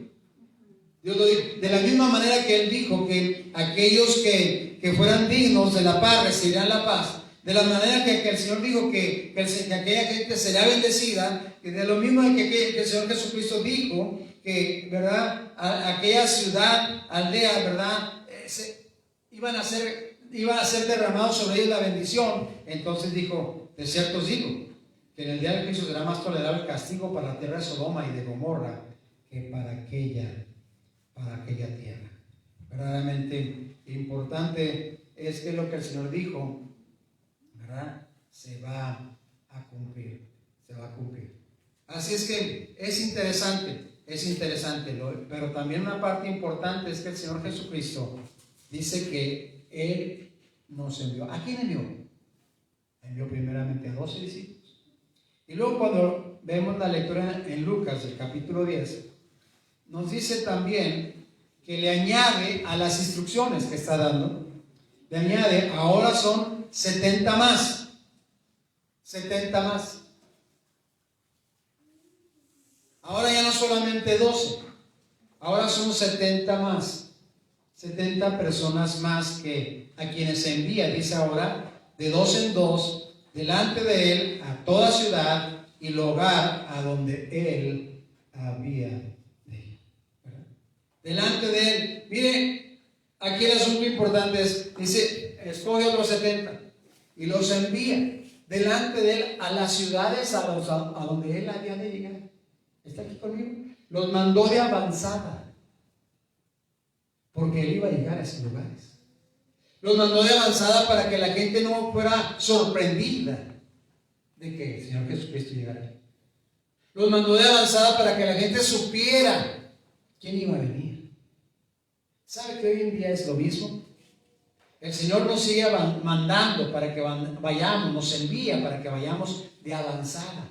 Dios lo dijo. De la misma manera que Él dijo que aquellos que fueran dignos de la paz recibirán la paz. De la manera que el Señor dijo que aquella gente será bendecida. Y de lo mismo que el Señor Jesucristo dijo que, ¿verdad? Aquella ciudad, aldea, ¿verdad? Iba a ser derramado sobre ellos la bendición. Entonces dijo, de cierto os digo, que en el día del juicio será más tolerable el castigo para la tierra de Sodoma y de Gomorra que para aquella tierra. Verdaderamente importante es que lo que el Señor dijo, ¿verdad? Se va a cumplir. Así es que es interesante, pero también una parte importante es que el Señor Jesucristo dice que Él nos envió. ¿A quién envió? Envió primeramente a 12 discípulos. Y luego cuando vemos la lectura en Lucas, el capítulo 10, nos dice también que le añade a las instrucciones que está dando, le añade, ahora son 70 más. 70 más. Ahora ya no solamente 12, ahora son 70 más. 70 personas más que a quienes envía, dice ahora, de 2 en 2, delante de Él, a toda ciudad y lugar a donde Él había de ir. Delante de Él. Mire, aquí el asunto importante es, dice, escoge otros 70 y los envía delante de Él a las ciudades a donde Él había de llegar. ¿Está aquí conmigo? Los mandó de avanzada, porque Él iba a llegar a esos lugares. Los mandó de avanzada para que la gente no fuera sorprendida de que el Señor Jesucristo llegara. Los mandó de avanzada para que la gente supiera quién iba a venir. ¿Sabe que hoy en día es lo mismo? El Señor nos sigue mandando para que vayamos, nos envía para que vayamos de avanzada.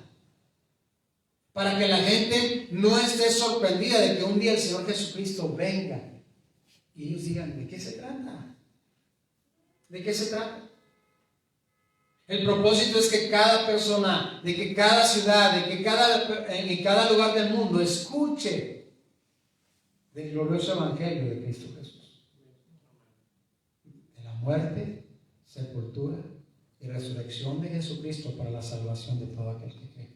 Para que la gente no esté sorprendida de que un día el Señor Jesucristo venga y ellos digan, ¿de qué se trata? ¿De qué se trata? El propósito es que cada persona, de que cada ciudad, en cada lugar del mundo escuche del glorioso evangelio de Cristo Jesús, de la muerte, sepultura y resurrección de Jesucristo para la salvación de todo aquel que cree,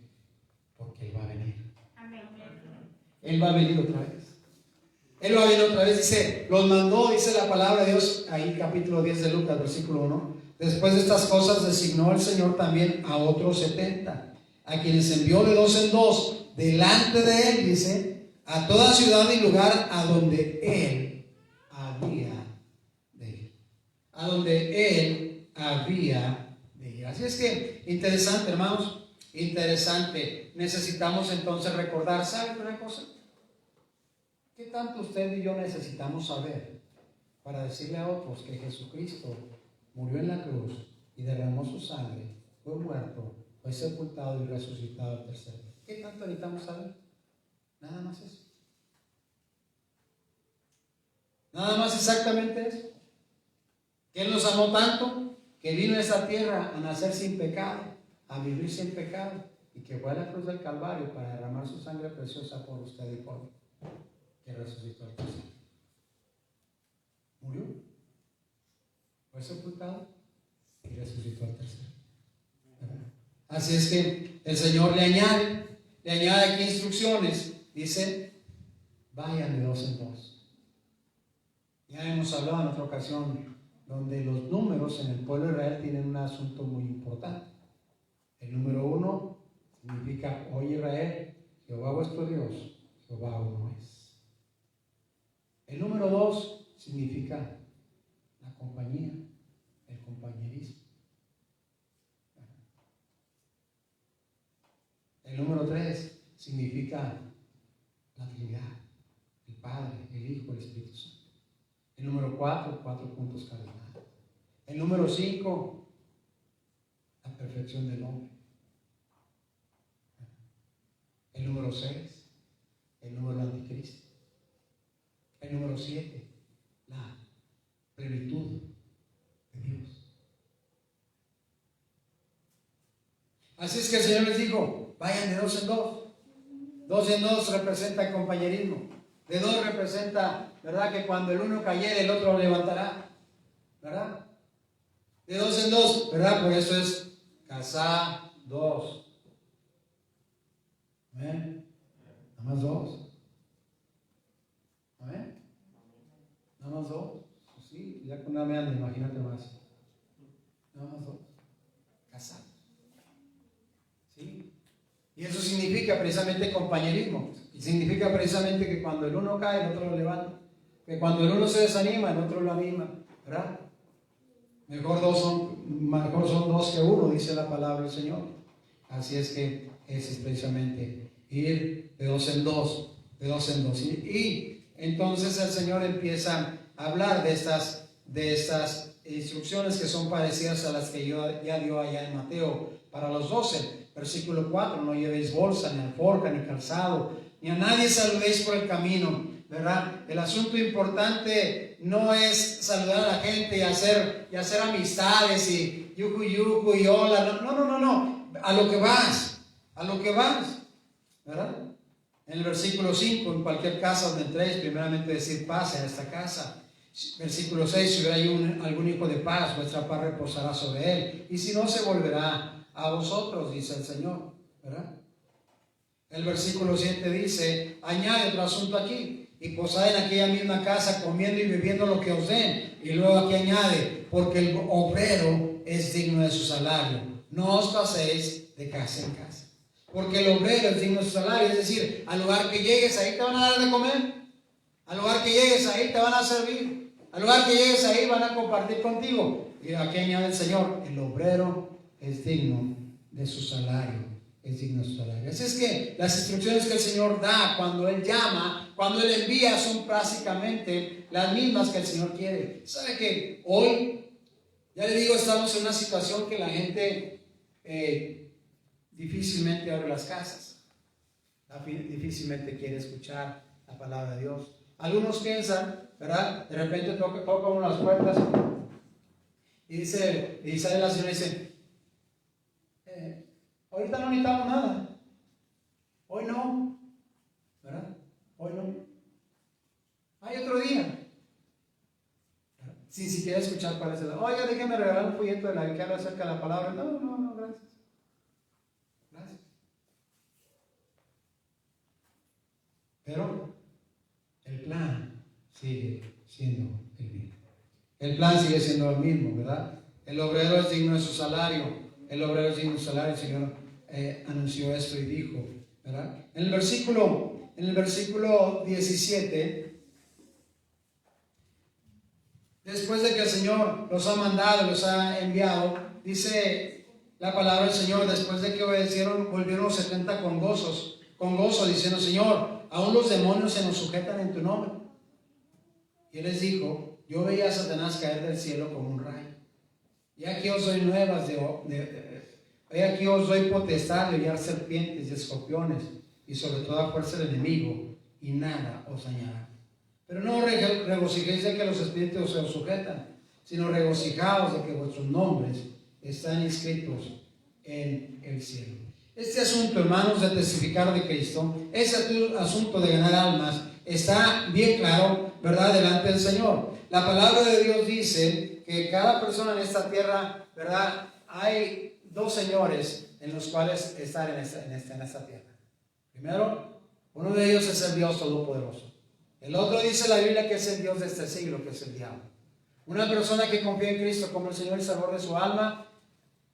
porque Él va a venir. Él va a venir otra vez. Él va a venir otra vez. Dice, los mandó, dice la palabra de Dios, ahí capítulo 10 de Lucas, versículo 1. Después de estas cosas designó el Señor también a otros 70, a quienes envió de dos en dos, delante de Él, dice, a toda ciudad y lugar a donde Él había de ir. A donde Él había de ir. Así es que, interesante, hermanos, interesante. Necesitamos entonces recordar, ¿saben una cosa? ¿Qué tanto usted y yo necesitamos saber para decirle a otros que Jesucristo murió en la cruz y derramó su sangre, fue muerto, fue sepultado y resucitado al tercer día? ¿Qué tanto necesitamos saber? Nada más eso. Nada más exactamente eso. Que Él nos amó tanto que vino a esta tierra a nacer sin pecado, a vivir sin pecado, y que fue a la cruz del Calvario para derramar su sangre preciosa por usted y por mí, que resucitó al tercer día. Murió, fue sepultado y resucitó al tercer día. Así es que el Señor le añade aquí instrucciones. Dice, vayan de dos en dos. Ya hemos hablado en otra ocasión donde los números en el pueblo de Israel tienen un asunto muy importante. El número 1 significa, oye Israel, Jehová vuestro Dios, Jehová uno es. El número 2 significa la compañía, el compañerismo. El número 3 significa la Trinidad, el Padre, el Hijo, el Espíritu Santo. El número 4, 4 puntos cardinales. El número 5, la perfección del hombre. El número 6, el número del anticristo. El número 7, la plenitud de Dios. Así es que el Señor les dijo, vayan de dos en dos. Dos en dos representa el compañerismo. De dos representa, ¿verdad?, que cuando el uno cayere, el otro lo levantará, ¿verdad? De dos en dos, ¿verdad? Por eso es casar dos. ¿Amén? Nada más dos. ¿Amén? Nada más dos. Pues sí, ya con una media, imagínate más. Nada más dos. Casar. ¿Sí? Y eso significa precisamente compañerismo. Y significa precisamente que cuando el uno cae, el otro lo levanta. Que cuando el uno se desanima, el otro lo anima. ¿Verdad? Mejor son dos que uno, dice la palabra del Señor. Así es que ese es precisamente ir de dos en dos. De dos en dos. Y entonces el Señor empieza a hablar de estas instrucciones que son parecidas a las que ya dio allá en Mateo para los 12. Versículo 4, no llevéis bolsa, ni alforja, ni calzado, ni a nadie saludéis por el camino, ¿verdad? El asunto importante no es saludar a la gente y hacer amistades y yucu y hola, no, a lo que vas, ¿verdad? En el versículo 5, en cualquier casa donde entréis, primeramente decir paz en esta casa. Versículo 6, si hubiera algún hijo de paz, vuestra paz reposará sobre él, y si no, se volverá a vosotros, dice el Señor, ¿verdad? El versículo 7 dice, añade otro asunto aquí, y posad en aquella misma casa comiendo y bebiendo lo que os den. Y luego aquí añade, porque el obrero es digno de su salario, no os paséis de casa en casa. Porque el obrero es digno de su salario, es decir, al lugar que llegues ahí te van a dar de comer, al lugar que llegues ahí te van a servir, al lugar que llegues ahí van a compartir contigo. Y aquí añade el Señor, el obrero es digno de su salario, es digno de su salario. Así es que las instrucciones que el Señor da cuando Él llama, cuando Él envía, son básicamente las mismas que el Señor quiere. ¿Sabe que hoy, ya le digo, estamos en una situación que la gente difícilmente abre las casas, difícilmente quiere escuchar la palabra de Dios? Algunos piensan, ¿verdad? De repente toca uno las puertas y sale la señora y dice, ahorita no necesitamos nada, hoy no, ¿verdad? Hoy no. otro día. Sin siquiera escuchar cuál es el. Oiga, déjeme regalar un folleto de la que habla acerca de la palabra. No, gracias. Gracias. Pero el plan sigue siendo el mismo. El plan sigue siendo el mismo, ¿verdad? El obrero es digno de su salario. El obrero es digno de su salario. El Señor anunció esto y dijo, ¿verdad? En el versículo 17, después de que el Señor los ha mandado, los ha enviado, dice la palabra del Señor, después de que obedecieron, volvieron los 70 con gozo, diciendo, Señor, aún los demonios se nos sujetan en tu nombre. Y Él les dijo, yo veía a Satanás caer del cielo como un rayo. Y aquí os doy aquí os doy potestad de hollar serpientes y escorpiones, y sobre toda fuerza del enemigo, y nada os dañará. Pero no regocijéis de que los espíritus se os sujetan, sino regocijaos de que vuestros nombres están inscritos en el cielo. Este asunto, hermanos, de testificar de Cristo, ese asunto de ganar almas, está bien claro, ¿verdad?, delante del Señor. La palabra de Dios dice que cada persona en esta tierra, ¿verdad?, hay dos señores en los cuales estar en esta tierra. Primero, uno de ellos es el Dios Todopoderoso. El otro dice la Biblia que es el Dios de este siglo, que es el diablo. Una persona que confía en Cristo como el Señor y Salvador de su alma,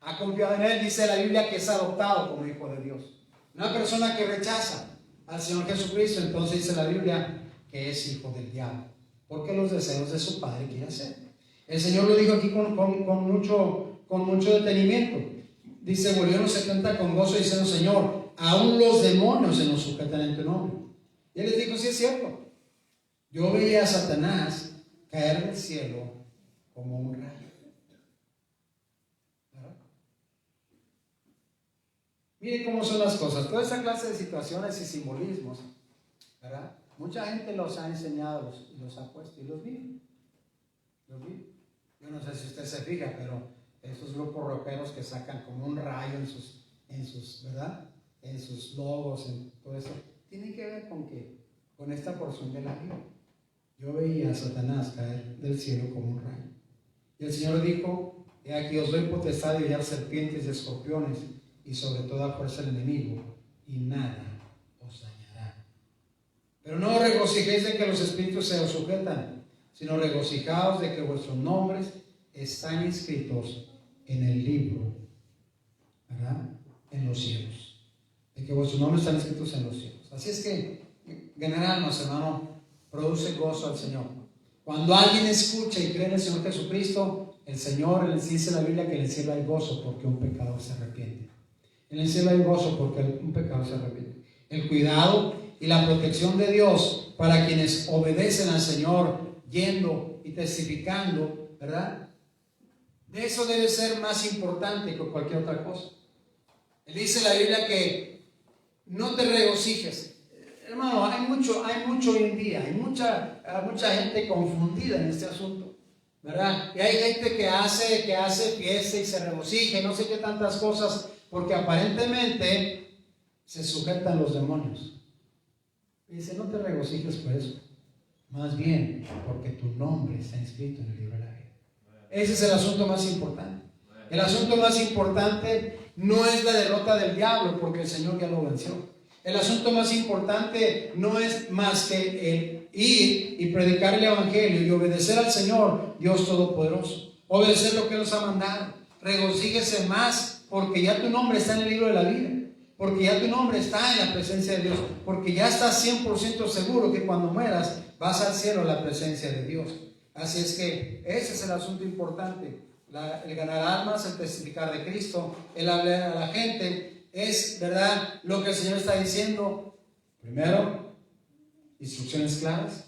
ha confiado en Él, dice la Biblia que es adoptado como hijo de Dios. Una persona que rechaza al Señor Jesucristo, entonces dice la Biblia que es hijo del diablo, porque los deseos de su padre quiere hacer. El Señor lo dijo aquí con mucho detenimiento. Dice, volvieron los 70 con gozo diciendo, Señor, aún los demonios se nos sujetan en tu nombre. Y Él les dijo, sí es cierto. Yo veía a Satanás caer del cielo como un rayo. ¿Verdad? Miren cómo son las cosas. Toda esa clase de situaciones y simbolismos, ¿verdad? Mucha gente los ha enseñado y los ha puesto y los vive. Yo no sé si usted se fija, pero esos grupos rockeros que sacan como un rayo en sus ¿verdad?, en sus logos, en todo eso, tiene que ver con esta porción de la Biblia. Yo veía a Satanás caer del cielo como un rayo. Y el Señor dijo, he aquí os doy potestad de hollar serpientes y escorpiones, y sobre toda fuerza del enemigo, y nada os dañará. Pero no os regocijéis de que los espíritus se os sujetan, sino regocijaos de que vuestros nombres están inscritos en el libro, ¿verdad?, en los cielos. De que vuestros nombres están inscritos en los cielos. Así es que ganar almas, hermano, produce gozo al Señor. Cuando alguien escucha y cree en el Señor Jesucristo, el Señor, dice la Biblia que en el cielo hay gozo porque un pecador se arrepiente. En el cielo hay gozo porque un pecador se arrepiente. El cuidado y la protección de Dios para quienes obedecen al Señor, yendo y testificando, ¿verdad? De eso debe ser más importante que cualquier otra cosa. Él dice la Biblia que no te regocijes. Hermano, hay mucho hoy en día, hay mucha gente confundida en este asunto, ¿verdad? Y hay gente que hace fiesta y se regocija y no sé qué tantas cosas, porque aparentemente se sujetan los demonios. Y dice, no te regocijes por eso, más bien porque tu nombre está inscrito en el libro de la vida. Ese es el asunto más importante. El asunto más importante no es la derrota del diablo, porque el Señor ya lo venció. El asunto más importante no es más que ir y predicar el Evangelio y obedecer al Señor, Dios Todopoderoso. Obedecer lo que Él nos ha mandado. Regocíguese más porque ya tu nombre está en el libro de la vida. Porque ya tu nombre está en la presencia de Dios. Porque ya estás 100% seguro que cuando mueras vas al cielo a la presencia de Dios. Así es que ese es el asunto importante. El ganar almas, el testificar de Cristo, el hablar a la gente. Es, ¿verdad?, lo que el Señor está diciendo. Primero, instrucciones claras.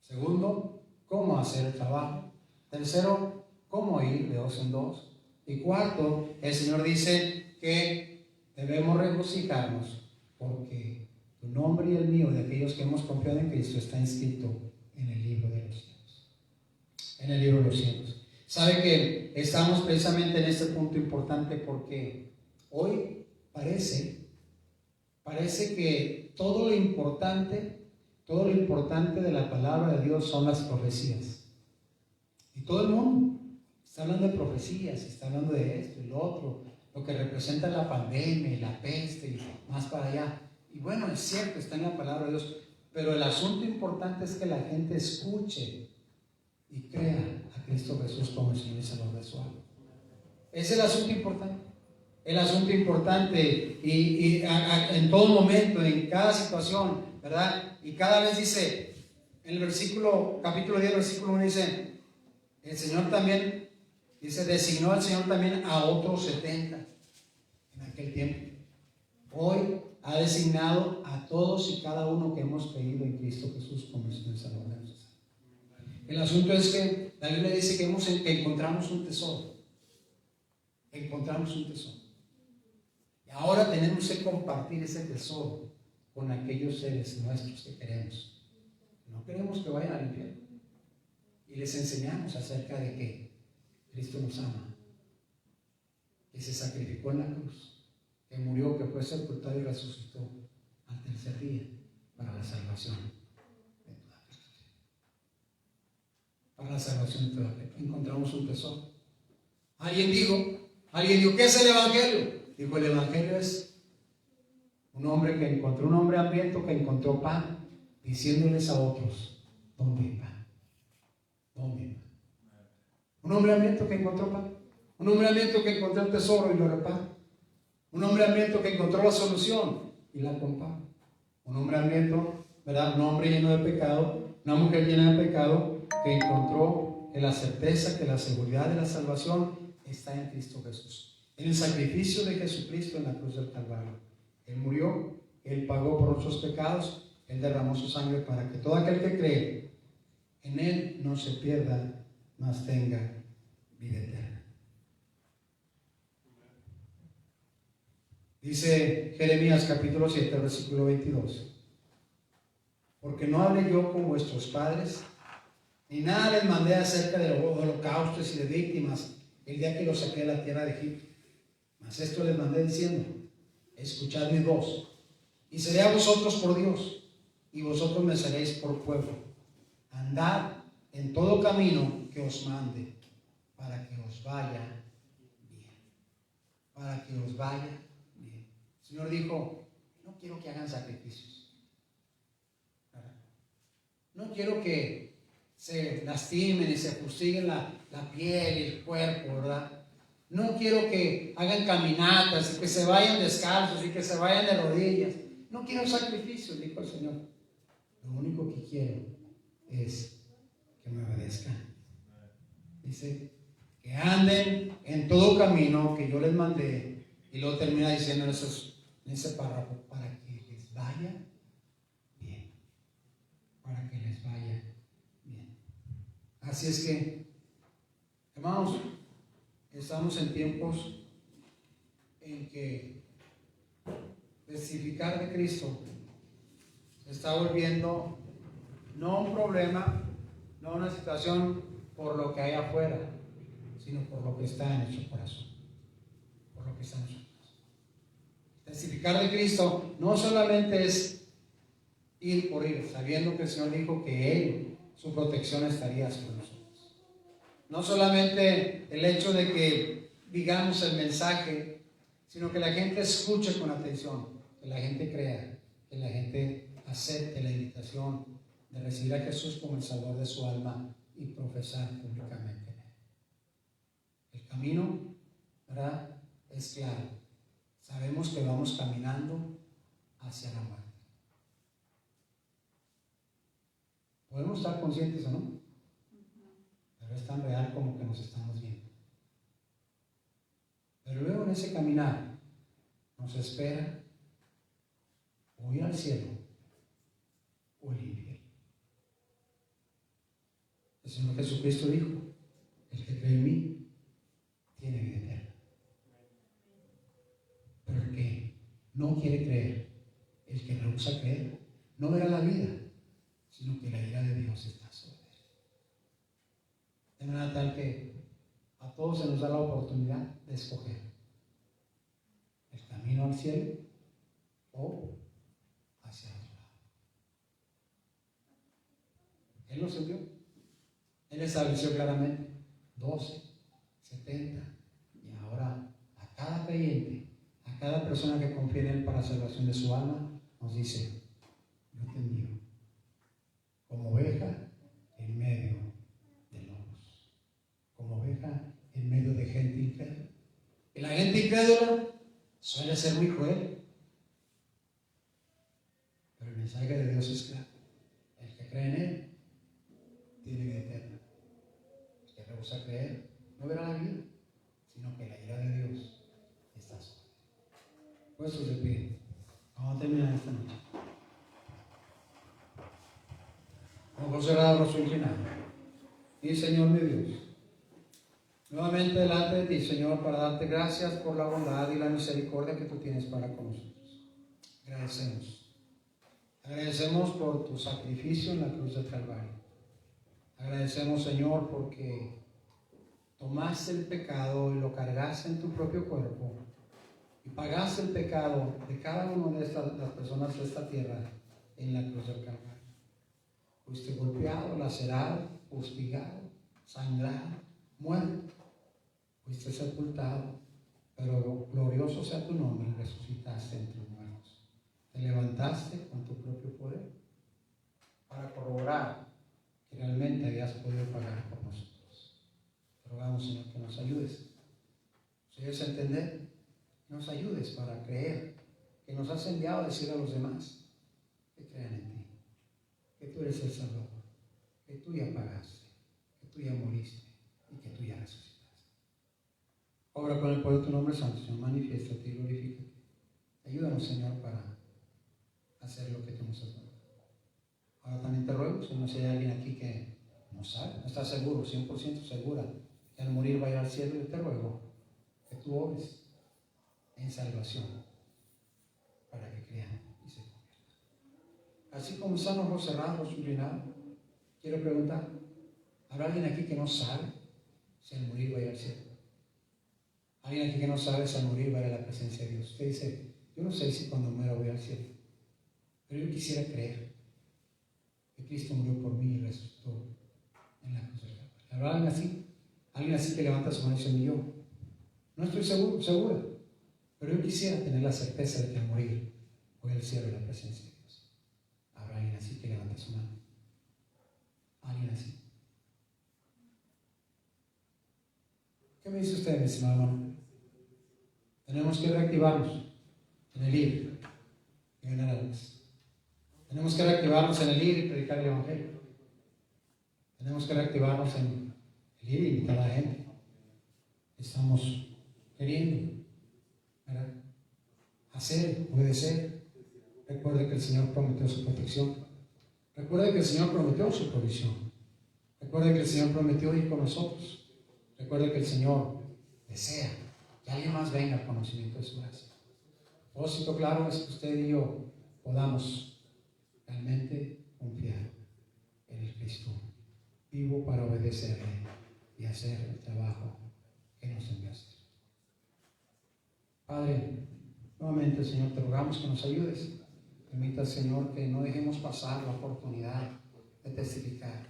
Segundo, cómo hacer el trabajo. Tercero, cómo ir de dos en dos. Y cuarto, el Señor dice que debemos regocijarnos porque tu nombre y el mío, de aquellos que hemos confiado en Cristo, está inscrito en el libro de los cielos. En el libro de los cielos. Sabe que estamos precisamente en este punto importante porque hoy parece que todo lo importante, todo lo importante de la palabra de Dios son las profecías. Y todo el mundo está hablando de profecías, está hablando de esto y lo otro, lo que representa la pandemia y la peste y más para allá. Y bueno, es cierto, está en la palabra de Dios, pero el asunto importante es que la gente escuche y crea a Cristo Jesús como el Señor y Salvador de su alma. Es el asunto importante. El asunto importante en todo momento, en cada situación, ¿verdad? Y cada vez dice, en el capítulo 10, versículo 1 dice, el Señor también, dice, designó al Señor también a otros 70 en aquel tiempo. Hoy ha designado a todos y cada uno que hemos creído en Cristo Jesús como el Señor y Salvador. El asunto es que la Biblia dice que encontramos un tesoro. Encontramos un tesoro. Y ahora tenemos que compartir ese tesoro con aquellos seres nuestros que queremos. No queremos que vayan al infierno. Y les enseñamos acerca de que Cristo nos ama, que se sacrificó en la cruz, que murió, que fue sepultado y resucitó al tercer día para la salvación de toda criatura. Para la salvación de toda criatura. Encontramos un tesoro. Alguien dijo, ¿qué es el Evangelio? Dijo, el Evangelio es un hombre hambriento que encontró pan, diciéndoles a otros, ¿dónde hay pan? ¿Dónde hay pan? Un hombre hambriento que encontró pan. Un hombre hambriento que encontró el tesoro y lo repara. Un hombre hambriento que encontró la solución y la compara. Un hombre hambriento, ¿verdad? Un hombre lleno de pecado, una mujer llena de pecado que encontró que la certeza, que la seguridad de la salvación está en Cristo Jesús. En el sacrificio de Jesucristo en la cruz del Calvario. Él murió, Él pagó por nuestros pecados, Él derramó su sangre para que todo aquel que cree en Él no se pierda, mas tenga vida eterna. Dice Jeremías capítulo 7, versículo 22. Porque no hablé yo con vuestros padres, ni nada les mandé acerca de holocaustos y de víctimas el día que los saqué de la tierra de Egipto. Mas esto les mandé diciendo, escuchad mi voz, y seré a vosotros por Dios, y vosotros me seréis por pueblo. Andad en todo camino que os mande, para que os vaya bien. Para que os vaya bien. El Señor dijo, no quiero que hagan sacrificios. No quiero que se lastimen y se fustiguen la piel y el cuerpo, ¿verdad? No quiero que hagan caminatas y que se vayan descalzos y que se vayan de rodillas. No quiero sacrificios, dijo el Señor. Lo único que quiero es que me obedezcan. Dice, que anden en todo camino que yo les mandé. Y luego termina diciendo en ese párrafo, para que les vaya bien. Para que les vaya bien. Así es que, hermanos, estamos en tiempos en que testificar de Cristo se está volviendo no un problema, no una situación por lo que hay afuera, sino por lo que está en nuestro corazón. Por lo que está en nuestro corazón. Testificar de Cristo no solamente es ir por ir, sabiendo que el Señor dijo que Él, su protección estaría sobre nosotros. No solamente el hecho de que digamos el mensaje, sino que la gente escuche con atención, que la gente crea, que la gente acepte la invitación de recibir a Jesús como el Salvador de su alma y profesar públicamente en Él. El camino, ¿verdad?, es claro. Sabemos que vamos caminando hacia la muerte. Podemos estar conscientes o no, pero es tan real como que nos estamos viendo. Pero luego en ese caminar nos espera o ir al cielo o el infierno. El Señor Jesucristo dijo, el que cree en mí tiene vida eterna. Pero el que no quiere creer, el que rehúsa creer, no verá la vida, sino que la ira de Dios está sobre él. De manera tal que a todos se nos da la oportunidad de escoger el camino al cielo o hacia otro lado. Él los envió. Él estableció claramente 12, 70, y ahora a cada creyente, a cada persona que confía en Él para salvación de su alma, nos dice: yo te envío como oveja en medio de lobos, como oveja en medio de gente incrédula. Y la gente incrédula suele ser muy cruel, pero el mensaje de Dios es claro: el que cree en Él tiene vida eterna. El que rehúsa creer no verá la vida, sino que la ira de Dios está sobre él. Por eso se pide. Vamos a terminar esta noche. Ojos cerrados, rostro inclinado. Y Señor mi Dios, nuevamente delante de ti, Señor, para darte gracias por la bondad y la misericordia que tú tienes para con nosotros. Agradecemos. Agradecemos por tu sacrificio en la cruz del Calvario. Agradecemos, Señor, porque tomaste el pecado y lo cargaste en tu propio cuerpo y pagaste el pecado de cada una de las personas de esta tierra en la cruz del Calvario. Fuiste golpeado, lacerado, fustigado, sangrado, muerto. Fuiste sepultado, pero glorioso sea tu nombre, resucitaste entre los muertos. Te levantaste con tu propio poder para corroborar que realmente habías podido pagar por nosotros. Te rogamos, Señor, que nos ayudes. Nos ayudes a entender, que nos ayudes para creer, que nos has enviado a decir a los demás que crean en ti, que tú eres el Salvador, que tú ya pagaste, que tú ya moriste y que tú ya resucitaste. Obra con el poder de tu nombre santo, Señor, manifiéstate y glorifícate. Ayúdanos, Señor, para hacer lo que tú nos has dado. Ahora también te ruego, Señor, si hay alguien aquí que no sabe, no está seguro, 100% segura, que al morir va a ir al cielo, yo te ruego que tú ores en salvación para que crean y se conviertan. Así como están los ojos cerrados, inclinados, quiero preguntar, ¿habrá alguien aquí que no sabe si al morir va a ir al cielo? Alguien aquí que no sabe si al morir va a ir a la presencia de Dios. Usted dice: yo no sé si cuando muera voy al cielo, pero yo quisiera creer que Cristo murió por mí y resucitó en la cruz del Calvario. ¿Habrá alguien así? Alguien así que levanta su mano y dice: yo no estoy segura, pero yo quisiera tener la certeza de que al morir voy al cielo en la presencia de Dios. ¿Habrá alguien así que levanta su mano? ¿Alguien así? ¿Qué me dice usted, mi estimado hermano? Tenemos que reactivarnos en el ir y ganar almas. Tenemos que reactivarnos en el ir y predicar el Evangelio. Tenemos que reactivarnos en el ir y invitar a la gente. Estamos queriendo, ¿verdad?, hacer, obedecer. Recuerde que el Señor prometió su protección. Recuerde que el Señor prometió su provisión. Recuerde que el Señor prometió ir con nosotros. Recuerde que el Señor desea que alguien más venga al conocimiento de su gracia. El propósito claro es que usted y yo podamos realmente confiar en el Cristo vivo para obedecerle y hacer el trabajo que nos envió a hacer. Padre, nuevamente, Señor, te rogamos que nos ayudes. Permita, Señor, que no dejemos pasar la oportunidad de testificar.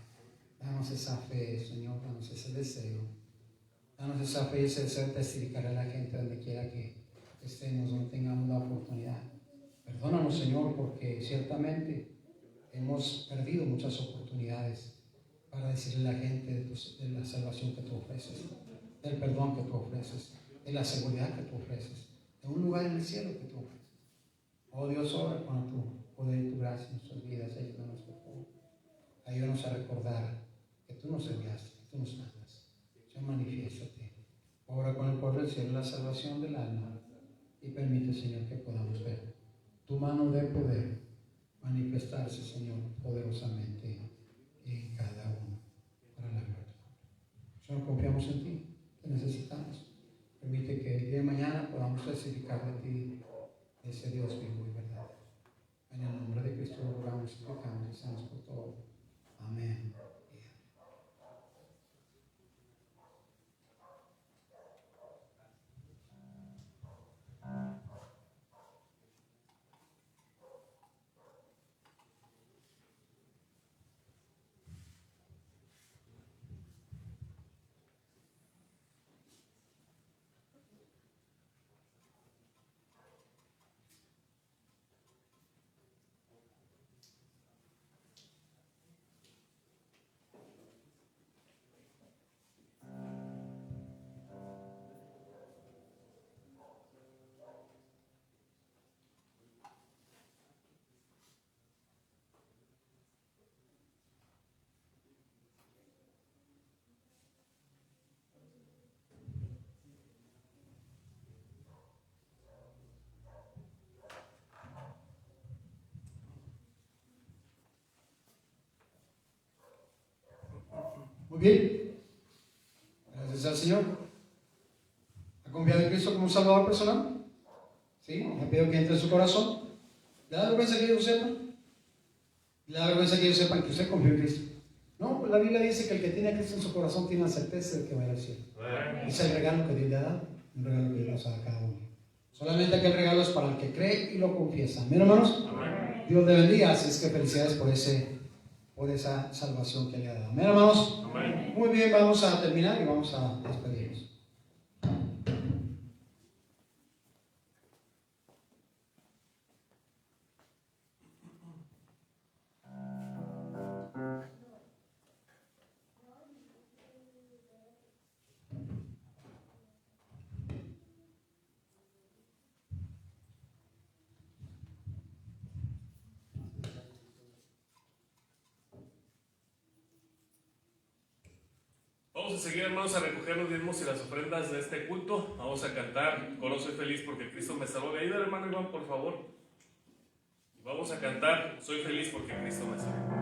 Danos esa fe, Señor, danos ese deseo. Danos esa fe y ese deseo de testificar a la gente donde quiera que estemos, donde tengamos la oportunidad. Perdónanos, Señor, porque ciertamente hemos perdido muchas oportunidades para decirle a la gente de la salvación que tú ofreces, del perdón que tú ofreces, de la seguridad que tú ofreces, de un lugar en el cielo que tú ofreces. Oh Dios, obra con tu poder y tu gracia en nuestras vidas. Ayúdanos, por favor. Ayúdanos a recordar que tú nos enviaste, que tú nos mandas. Señor, manifiéstate. Obra con el poder del cielo la salvación del alma y permite, Señor, que podamos ver tu mano de poder manifestarse, Señor, poderosamente en cada uno para la gloria. Señor, confiamos en ti, te necesitamos. Permite que el día de mañana podamos testificar de ti, de ese Dios vivo y verdadero. En el nombre de Cristo lo rogamos, suplicamos y estamos por todo. Amén. Muy bien. Gracias al Señor. ¿Ha confiado en Cristo como un Salvador personal? ¿Sí? ¿Le pido que entre en su corazón? ¿Le da vergüenza que ellos sepan? ¿Le da vergüenza que ellos sepan que usted confió en Cristo? No, pues la Biblia dice que el que tiene a Cristo en su corazón tiene la certeza de que va a ir al cielo. Es el regalo que Dios le ha dado, un regalo que Dios nos da a cada uno. Solamente aquel regalo es para el que cree y lo confiesa. Amén, hermanos. Amén. Dios le bendiga, así es que felicidades por esa salvación que le ha dado. Amén, hermanos. Amén. Muy bien, vamos a terminar y vamos a despedirnos. Vamos a seguir, hermanos, a recoger los diezmos y las ofrendas de este culto. Vamos a cantar Coro Soy Feliz porque Cristo me salvó. ¿Me ayuda, hermano Iván, por favor? Vamos a cantar Soy Feliz porque Cristo me salvó.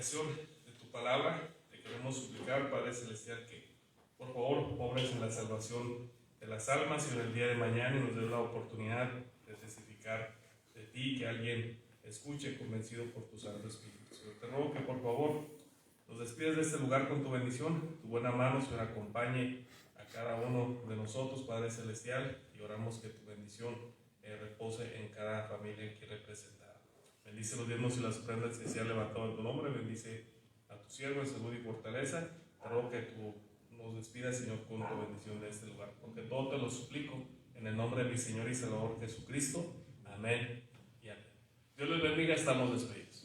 De tu palabra, te queremos suplicar, Padre Celestial, que por favor obres en la salvación de las almas y en el día de mañana y nos des la oportunidad de testificar de ti, que alguien escuche convencido por tu Santo Espíritu. Señor, te ruego que por favor nos despides de este lugar con tu bendición, tu buena mano, Señor, acompañe a cada uno de nosotros, Padre Celestial, y oramos que tu bendición repose en cada familia aquí representada. Bendice los diezmos y las ofrendas que se han levantado en tu nombre. Bendice a tu siervo en salud y fortaleza. Te ruego que tú nos despidas, Señor, con tu bendición de este lugar. Porque todo te lo suplico en el nombre de mi Señor y Salvador Jesucristo. Amén y amén. Dios les bendiga. Estamos despedidos.